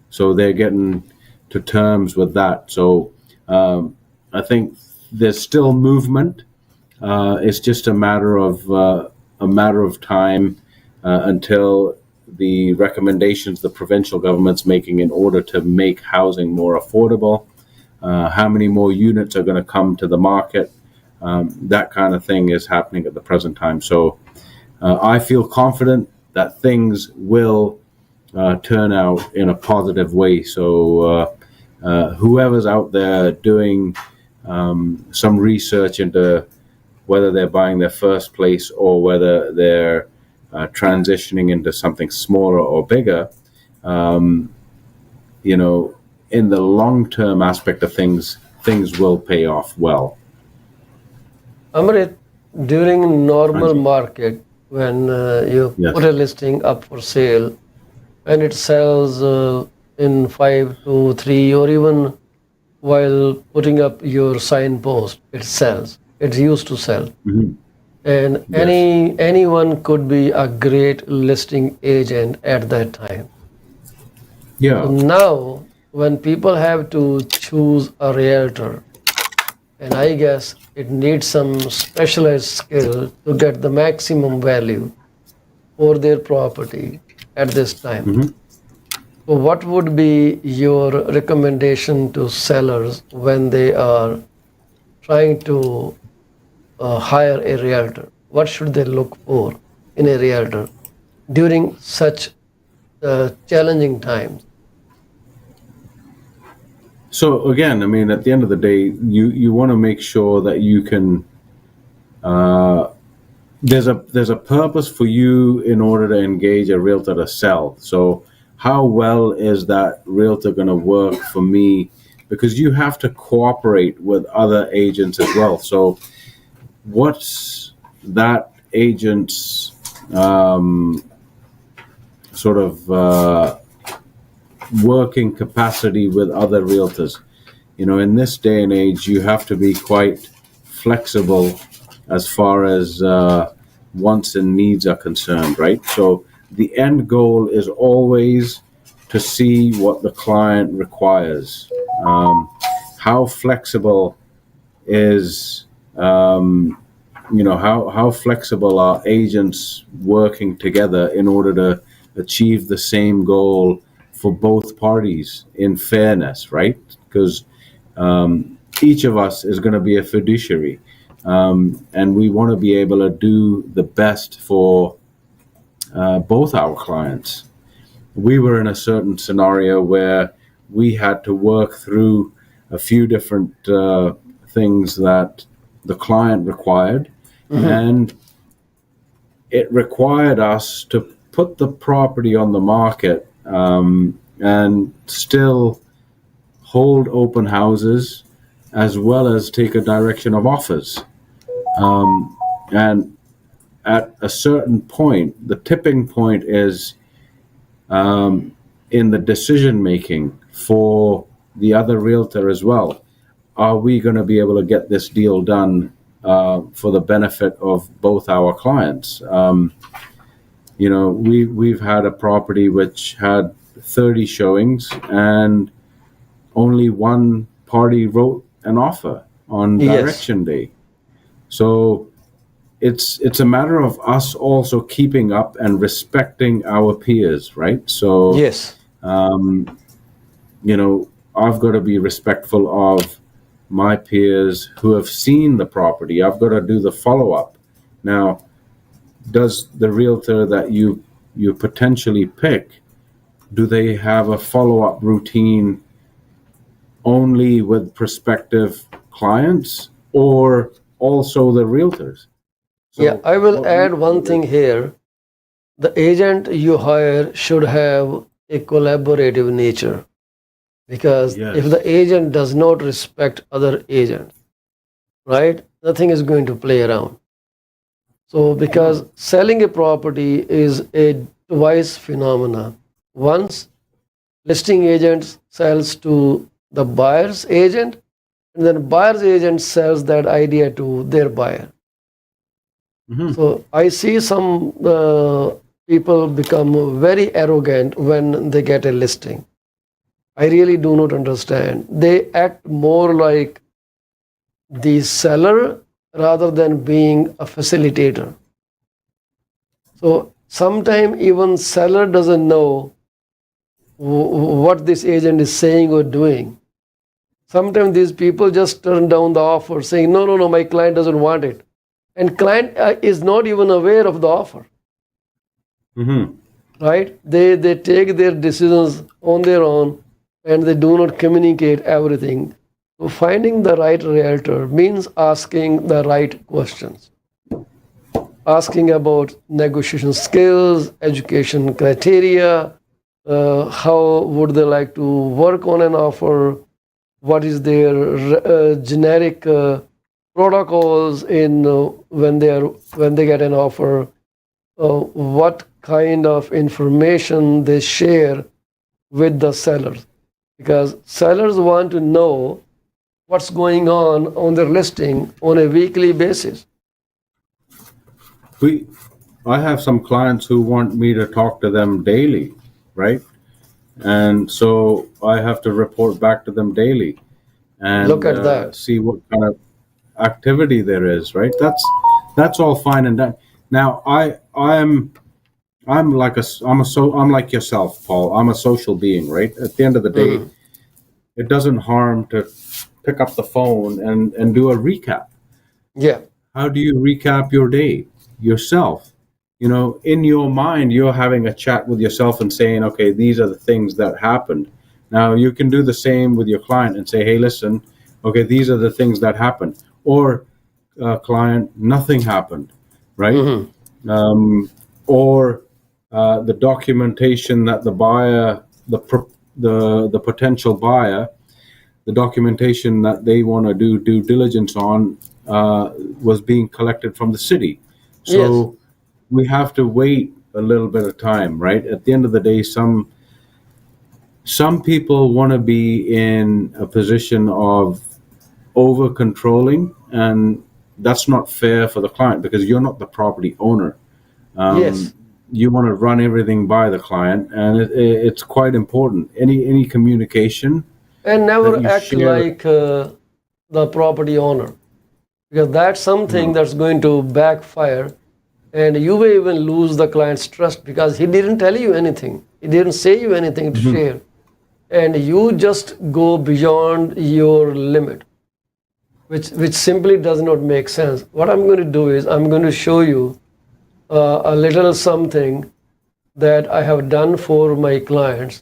So they're getting to terms with that. So I think there's still movement. It's just a matter of time until the recommendations the provincial government's making in order to make housing more affordable, how many more units are going to come to the market, that kind of thing is happening at the present time. So I feel confident that things will turn out in a positive way. So whoever's out there doing some research into whether they're buying their first place or whether they're transitioning into something smaller or bigger, in the long-term aspect of things will pay off well. Amrit, during normal market, when you put a listing up for sale and it sells in 5 to 3, or even while putting up your signpost, it sells. It used to sell. And anyone could be a great listing agent at that time. Yeah. So now, when people have to choose a realtor, and I guess it needs some specialized skill to get the maximum value for their property at this time. So what would be your recommendation to sellers when they are trying to hire a realtor? What should they look for in a realtor during such challenging times? So again, I mean, at the end of the day, you want to make sure that you can there's a purpose for you in order to engage a realtor to sell. So how well is that realtor going to work for me? Because you have to cooperate with other agents as well. So what's that agent's sort of working capacity with other realtors? In this day and age, you have to be quite flexible as far as wants and needs are concerned, right? So the end goal is always to see what the client requires. How flexible is, how flexible are agents working together in order to achieve the same goal for both parties in fairness, right? Because each of us is going to be a fiduciary, and we want to be able to do the best for both our clients. We were in a certain scenario where we had to work through a few different things that the client required, and it required us to put the property on the market and still hold open houses as well as take a direction of offers. And at a certain point, the tipping point is in the decision making for the other realtor as well. Are we going to be able to get this deal done for the benefit of both our clients? We've had a property which had 30 showings and only one party wrote an offer on direction day. So it's a matter of us also keeping up and respecting our peers, right? So Yes. I've got to be respectful of my peers who have seen the property. I've got to do the follow-up. Now, does the realtor that you potentially pick, do they have a follow-up routine only with prospective clients or also the realtors? Yeah, I will add one thing here. The agent you hire should have a collaborative nature, because if the agent does not respect other agents, right, nothing is going to play around. So because selling a property is a twice phenomena. Once, listing agent sells to the buyer's agent, and then buyer's agent sells that idea to their buyer. So I see some people become very arrogant when they get a listing. I really do not understand. They act more like the seller rather than being a facilitator. So sometimes even seller doesn't know what this agent is saying or doing. Sometimes these people just turn down the offer saying, no, my client doesn't want it. And client is not even aware of the offer. Right? They take their decisions on their own and they do not communicate everything. So finding the right realtor means asking the right questions. Asking about negotiation skills, education criteria, how would they like to work on an offer, what is their generic protocols in when they get an offer, what kind of information they share with the sellers, because sellers want to know what's going on their listing on a weekly basis. I have some clients who want me to talk to them daily, right? And so I have to report back to them daily and Look at that. See what kind of activity there is, right? That's all fine and done. Now I'm like yourself, Paul. I'm a social being, right? At the end of the day, it doesn't harm to pick up the phone and do a recap. Yeah. How do you recap your day yourself? In your mind, you're having a chat with yourself and saying, okay, these are the things that happened. Now you can do the same with your client and say, hey, listen, okay, these are the things that happened. Or client, nothing happened. right? Or the documentation that the buyer, the potential buyer, the documentation that they want to do due diligence on was being collected from the city. Yes. So we have to wait a little bit of time, right? At the end of the day, some people want to be in a position of over controlling, and that's not fair for the client because you're not the property owner. Yes. You want to run everything by the client, and it's quite important. Any communication And that never you act share. like the property owner, because that's something No. that's going to backfire, and you may even lose the client's trust because he didn't tell you anything, he didn't say you anything to share, and you just go beyond your limit, which simply does not make sense. What I'm going to do is I'm going to show you a little something that I have done for my clients,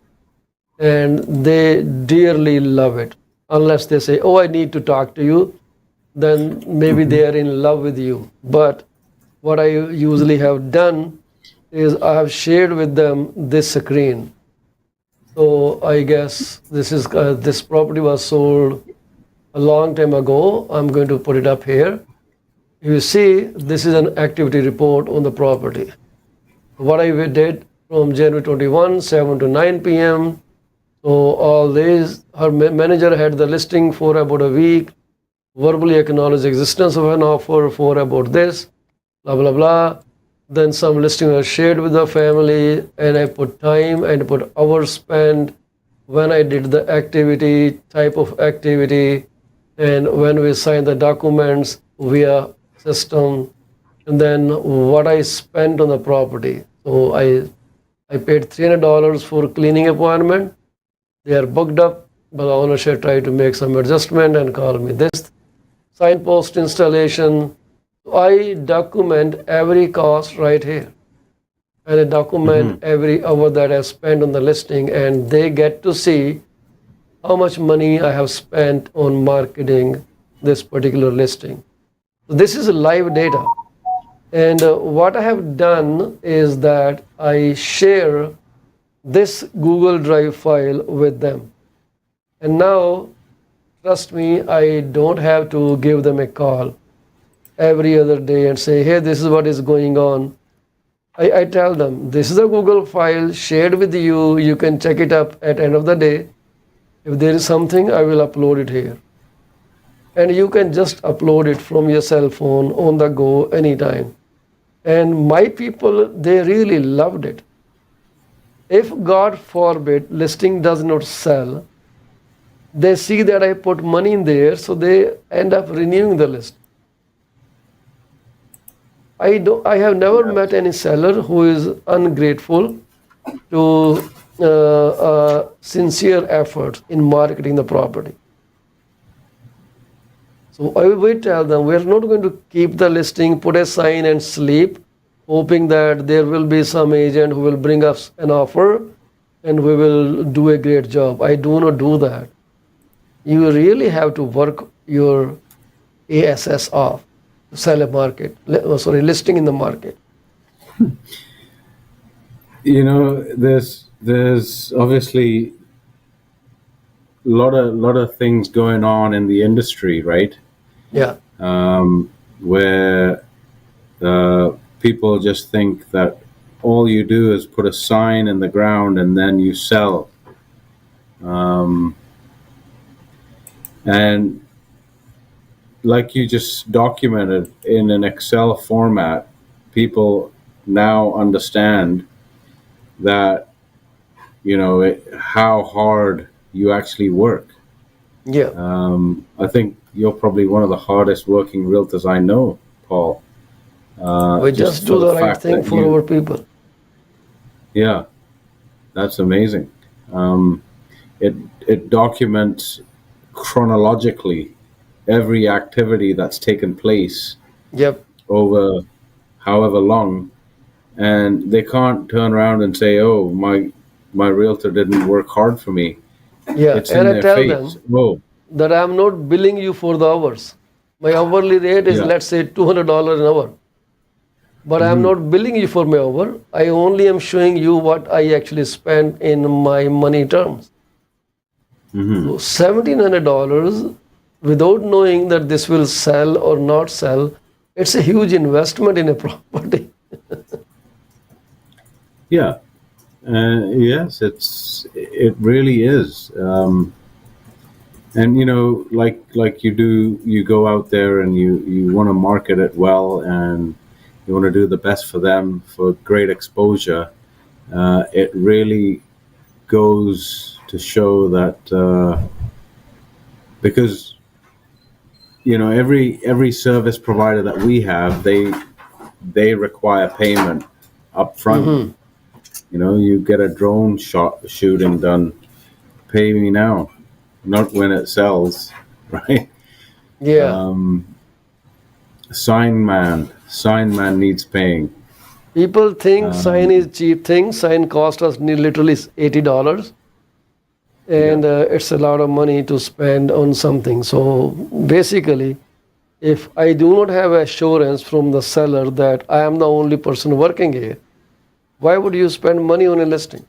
and they dearly love it. Unless they say, "Oh, I need to talk to you," then maybe they are in love with you. But what I usually have done is I have shared with them this screen. So I guess this property was sold a long time ago. I'm going to put it up here. You see, this is an activity report on the property. What I did from January 21, 7 to 9 p.m. So all these, her manager had the listing for about a week, verbally acknowledged existence of an offer for about this, blah, blah, blah. Then some listing was shared with the family, and I put time and put hours spent when I did the activity, type of activity, and when we signed the documents via system, and then what I spent on the property. So I paid $300 for cleaning appointment. They are booked up, but the ownership tried to make some adjustment and call me this. Signpost installation. I document every cost right here. And I document every hour that I spent on the listing, and they get to see how much money I have spent on marketing this particular listing. So this is live data. And what I have done is that I share this Google Drive file with them. And now, trust me, I don't have to give them a call every other day and say, "Hey, this is what is going on." I tell them, this is a Google file shared with you. You can check it up at end of the day. If there is something, I will upload it here. And you can just upload it from your cell phone on the go anytime. And my people, they really loved it. If God forbid listing does not sell, they see that I put money in there, so they end up renewing the list. I have never met any seller who is ungrateful to sincere efforts in marketing the property. So I will tell them, we're not going to keep the listing, put a sign and sleep, hoping that there will be some agent who will bring us an offer and we will do a great job. I do not do that. You really have to work your ASS off to sell a listing in the market. You know, there's obviously a lot of things going on in the industry, right? Yeah. Where people just think that all you do is put a sign in the ground and then you sell. And like you just documented in an Excel format, people now understand that, you know, how hard you actually work. Yeah. I think you're probably one of the hardest working realtors I know, Paul. We just do the right thing for our people. Yeah, that's amazing. It documents chronologically every activity that's taken place. Yep. Over however long, and they can't turn around and say, "Oh, my realtor didn't work hard for me." Yeah, It's and in I their tell face. them Oh, that I'm not billing you for the hours. My hourly rate is, Yeah. let's say, $200 an hour. but I'm not billing you for my hour. I only am showing you what I actually spent in my money terms. So $1,700 without knowing that this will sell or not sell, it's a huge investment in a property. Yeah. Yes, it really is. And like you go out there and you want to market it well, and you want to do the best for them for great exposure. It really goes to show that because every service provider that we have, they require payment up front. You get a drone shooting done, pay me now, not when it sells, right? Yeah. Sign man needs paying. People think sign is cheap thing. Sign cost us literally $80. And it's a lot of money to spend on something. So basically, if I do not have assurance from the seller that I am the only person working here, why would you spend money on a listing,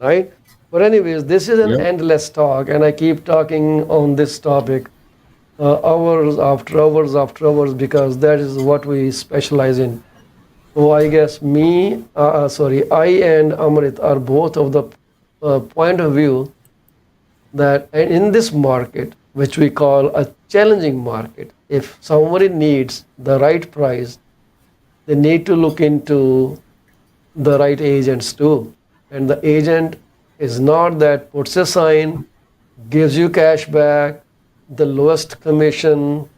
right? But anyways, this is an Yep. endless talk, and I keep talking on this topic hours after hours after hours, because that is what we specialize in. So I guess I and Amrit are both of the point of view that in this market, which we call a challenging market, if somebody needs the right price, they need to look into the right agents too. And the agent is not that puts a sign, gives you cash back, the lowest commission,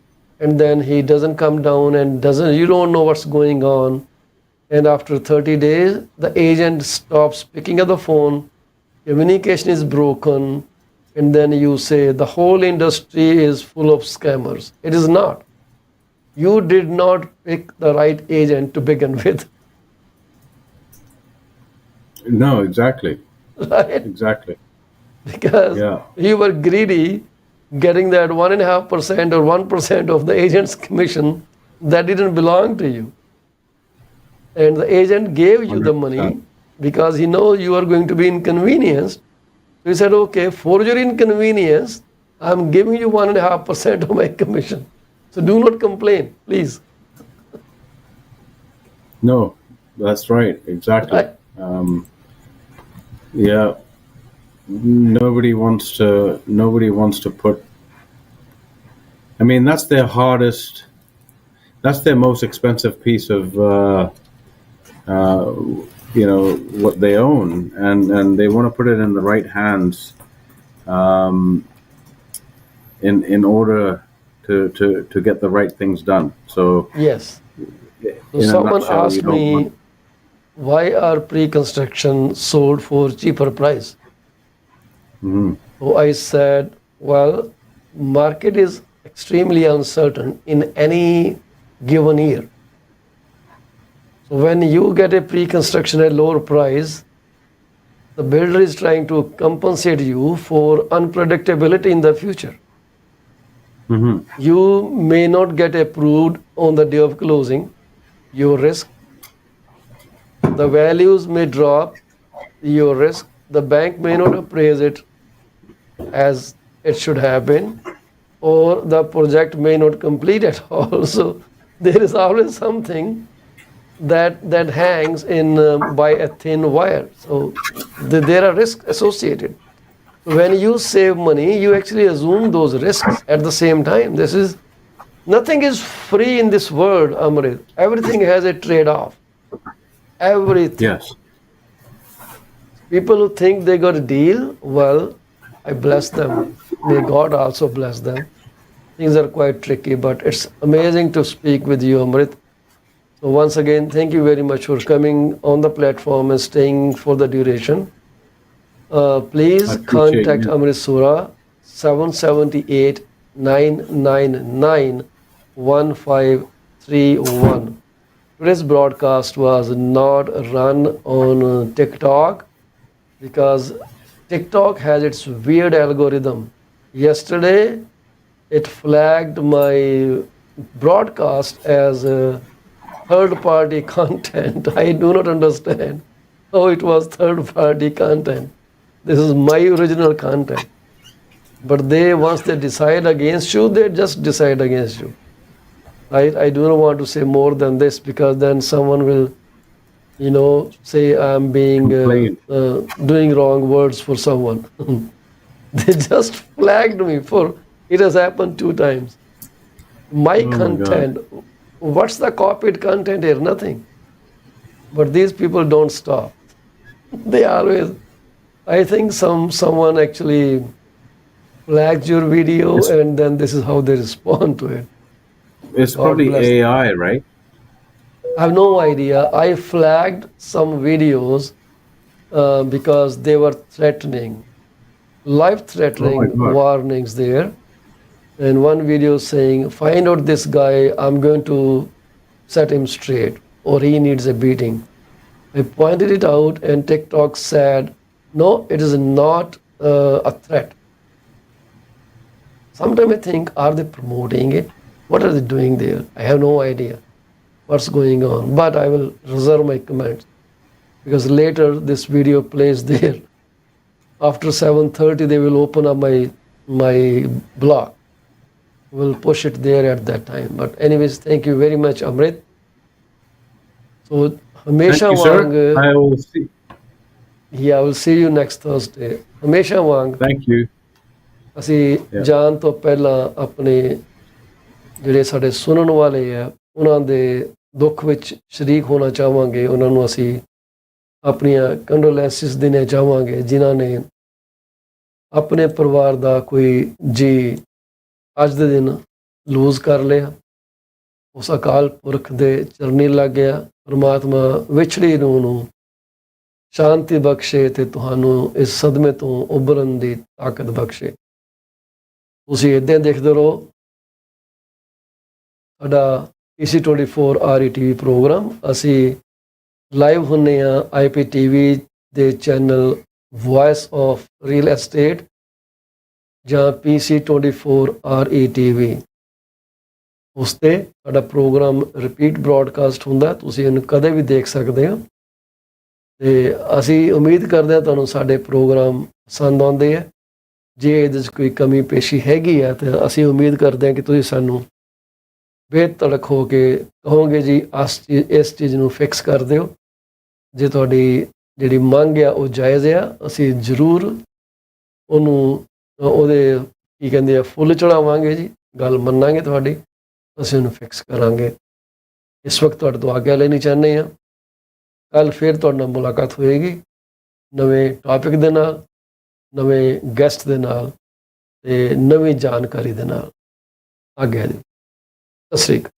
and then he doesn't come down and you don't know what's going on. And after 30 days, the agent stops picking up the phone, communication is broken, and then you say the whole industry is full of scammers. It is not. You did not pick the right agent to begin with. No, exactly. Right? Exactly. Because Yeah. you were greedy getting that 1.5% or 1% of the agent's commission that didn't belong to you. And the agent gave you the money 100%. because he knows you are going to be inconvenienced. So he said, okay, for your inconvenience, I'm giving you 1.5% of my commission. So do not complain, please. No, that's right. Exactly. Right? Yeah. Nobody wants to put. I mean, that's their hardest. That's their most expensive piece of what they own, and they want to put it in the right hands, in order to get the right things done. So Yes. So in a someone nutshell, asked you don't me, want. why are pre-construction sold for cheaper price? So I said, well, market is extremely uncertain in any given year. So when you get a pre-construction at lower price, the builder is trying to compensate you for unpredictability in the future. You may not get approved on the day of closing, your risk. The values may drop, your risk. The bank may not appraise it as it should have been, or the project may not complete at all. So there is always something that hangs in by a thin wire. So there are risks associated. So when you save money, you actually assume those risks at the same time. Nothing is free in this world, Amrit. Everything has a trade-off. Everything. Yes. People who think they got a deal, well, I bless them. May God also bless them. Things are quite tricky, but it's amazing to speak with you, Amrit. So once again, thank you very much for coming on the platform and staying for the duration. Please I appreciate contact you. Amrit Sura 778-999-1531. Today's broadcast was not run on TikTok because TikTok has its weird algorithm. Yesterday, it flagged my broadcast as third party content. I do not understand how it was third party content. This is my original content. But they, once they decide against you, they just decide against you. I do not want to say more than this, because then someone will, say I'm being Complain. doing wrong words for someone. They just flagged me for it. Has happened 2 times. My Oh my content, what's the copied content here? Nothing. But these people don't stop. They always, I think someone actually flags your video, It's, and then this is how they respond to it. it's God probably bless. AI, right? I have no idea. I flagged some videos because they were threatening, Oh my life-threatening God. warnings there. And one video saying, find out this guy, I'm going to set him straight, or he needs a beating. I pointed it out, and TikTok said, no, it is not a threat. Sometimes I think, are they promoting it? What are they doing there? I have no idea what's going on, but I will reserve my comments, because later this video plays there. After 7:30, they will open up my blog. We'll push it there at that time. But anyways, thank you very much, Amrit. So Thank हमेशा you, Wang, sir. I will see. I will see you next Thursday. ਹਮੇਸ਼ਾ ਵਾਂਗ Thank you. ਅਸੀਂ Yeah. ਜਾਣ ਤੋਂ ਪਹਿਲਾਂ ਆਪਣੇ ਜਿਹੜੇ ਸਾਡੇ ਸੁਣਨ ਵਾਲੇ ਆ, ਉਹਨਾਂ ਦੇ ਦੁੱਖ ਵਿੱਚ ਸ਼ਰੀਕ ਹੋਣਾ ਚਾਹਾਂਗੇ। ਉਹਨਾਂ ਨੂੰ ਅਸੀਂ ਆਪਣੀਆਂ ਕੰਡੋਲੈਂਸਿਸ ਦੇਣਾ ਚਾਹਾਂਗੇ, ਜਿਨ੍ਹਾਂ ਨੇ ਆਪਣੇ ਪਰਿਵਾਰ ਦਾ ਕੋਈ ਜੀ ਅੱਜ ਦੇ ਦਿਨ ਲੂਜ਼ ਕਰ ਲਿਆ। ਉਸ ਅਕਾਲ ਪੁਰਖ ਦੇ ਚਰਨੀ ਲੱਗ ਗਿਆ। ਪਰਮਾਤਮਾ ਵਿਛੜੀ ਰੂਹ ਨੂੰ ਸ਼ਾਂਤੀ ਬਖਸ਼ੇ ਤੇ ਤੁਹਾਨੂੰ ਇਸ ਸਦਮੇ ਤੋਂ ਉਭਰਨ ਦੀ ਤਾਕਤ ਬਖਸ਼ੇ। ਤੁਸੀਂ ਇੱਦਾਂ ਦੇਖਦੇ ਰਹੋ ਸਾਡਾ PC24 RETV ਪ੍ਰੋਗਰਾਮ। ਅਸੀਂ ਲਾਈਵ ਹੁੰਦੇ ਹਾਂ IPTV ਦੇ channel voice of real estate ਜਾਂ PC24 RETV। ਉਸ 'ਤੇ ਸਾਡਾ ਪ੍ਰੋਗਰਾਮ ਰਿਪੀਟ ਬ੍ਰੌਡਕਾਸਟ ਹੁੰਦਾ, ਤੁਸੀਂ ਇਹਨੂੰ ਕਦੇ ਵੀ ਦੇਖ ਸਕਦੇ ਹੋ। ਅਤੇ ਅਸੀਂ ਉਮੀਦ ਕਰਦੇ ਹਾਂ ਤੁਹਾਨੂੰ ਸਾਡੇ ਪ੍ਰੋਗਰਾਮ ਪਸੰਦ ਆਉਂਦੇ ਹੈ। ਜੇ ਇਹਦੇ 'ਚ ਕੋਈ ਕਮੀ ਪੇਸ਼ੀ ਹੈਗੀ ਹੈ ਤਾਂ ਅਸੀਂ ਉਮੀਦ ਕਰਦੇ ਹਾਂ ਕਿ ਤੁਸੀਂ ਸਾਨੂੰ ਬੇਧੜਕ ਹੋ ਕੇ ਕਹੋਗੇ ਜੀ ਇਸ ਚੀਜ਼ ਨੂੰ ਫਿਕਸ ਕਰ ਦਿਓ। ਜੇ ਤੁਹਾਡੀ ਜਿਹੜੀ ਮੰਗ ਆ ਉਹ ਜਾਇਜ਼ ਆ, ਅਸੀਂ ਜ਼ਰੂਰ ਉਹਨੂੰ ਉਹਦੇ ਕੀ ਕਹਿੰਦੇ ਆ ਫੁੱਲ ਚੜਾਵਾਂਗੇ ਜੀ, ਗੱਲ ਮੰਨਾਂਗੇ ਤੁਹਾਡੀ, ਅਸੀਂ ਉਹਨੂੰ ਫਿਕਸ ਕਰਾਂਗੇ। ਇਸ ਵਕਤ ਤੁਹਾਡੇ ਤੋਂ ਆਗਿਆ ਲੈਣੀ ਚਾਹੁੰਦੇ ਹਾਂ। ਕੱਲ੍ਹ ਫਿਰ ਤੁਹਾਡੇ ਨਾਲ ਮੁਲਾਕਾਤ ਹੋਏਗੀ ਨਵੇਂ ਟੌਪਿਕ ਦੇ ਨਾਲ, ਨਵੇਂ ਗੈਸਟ ਦੇ ਨਾਲ ਅਤੇ ਨਵੀਂ ਜਾਣਕਾਰੀ ਦੇ ਨਾਲ। ਆਗਿਆ ਜੀ, ਸਤਿ ਸ਼੍ਰੀ ਅਕਾਲ।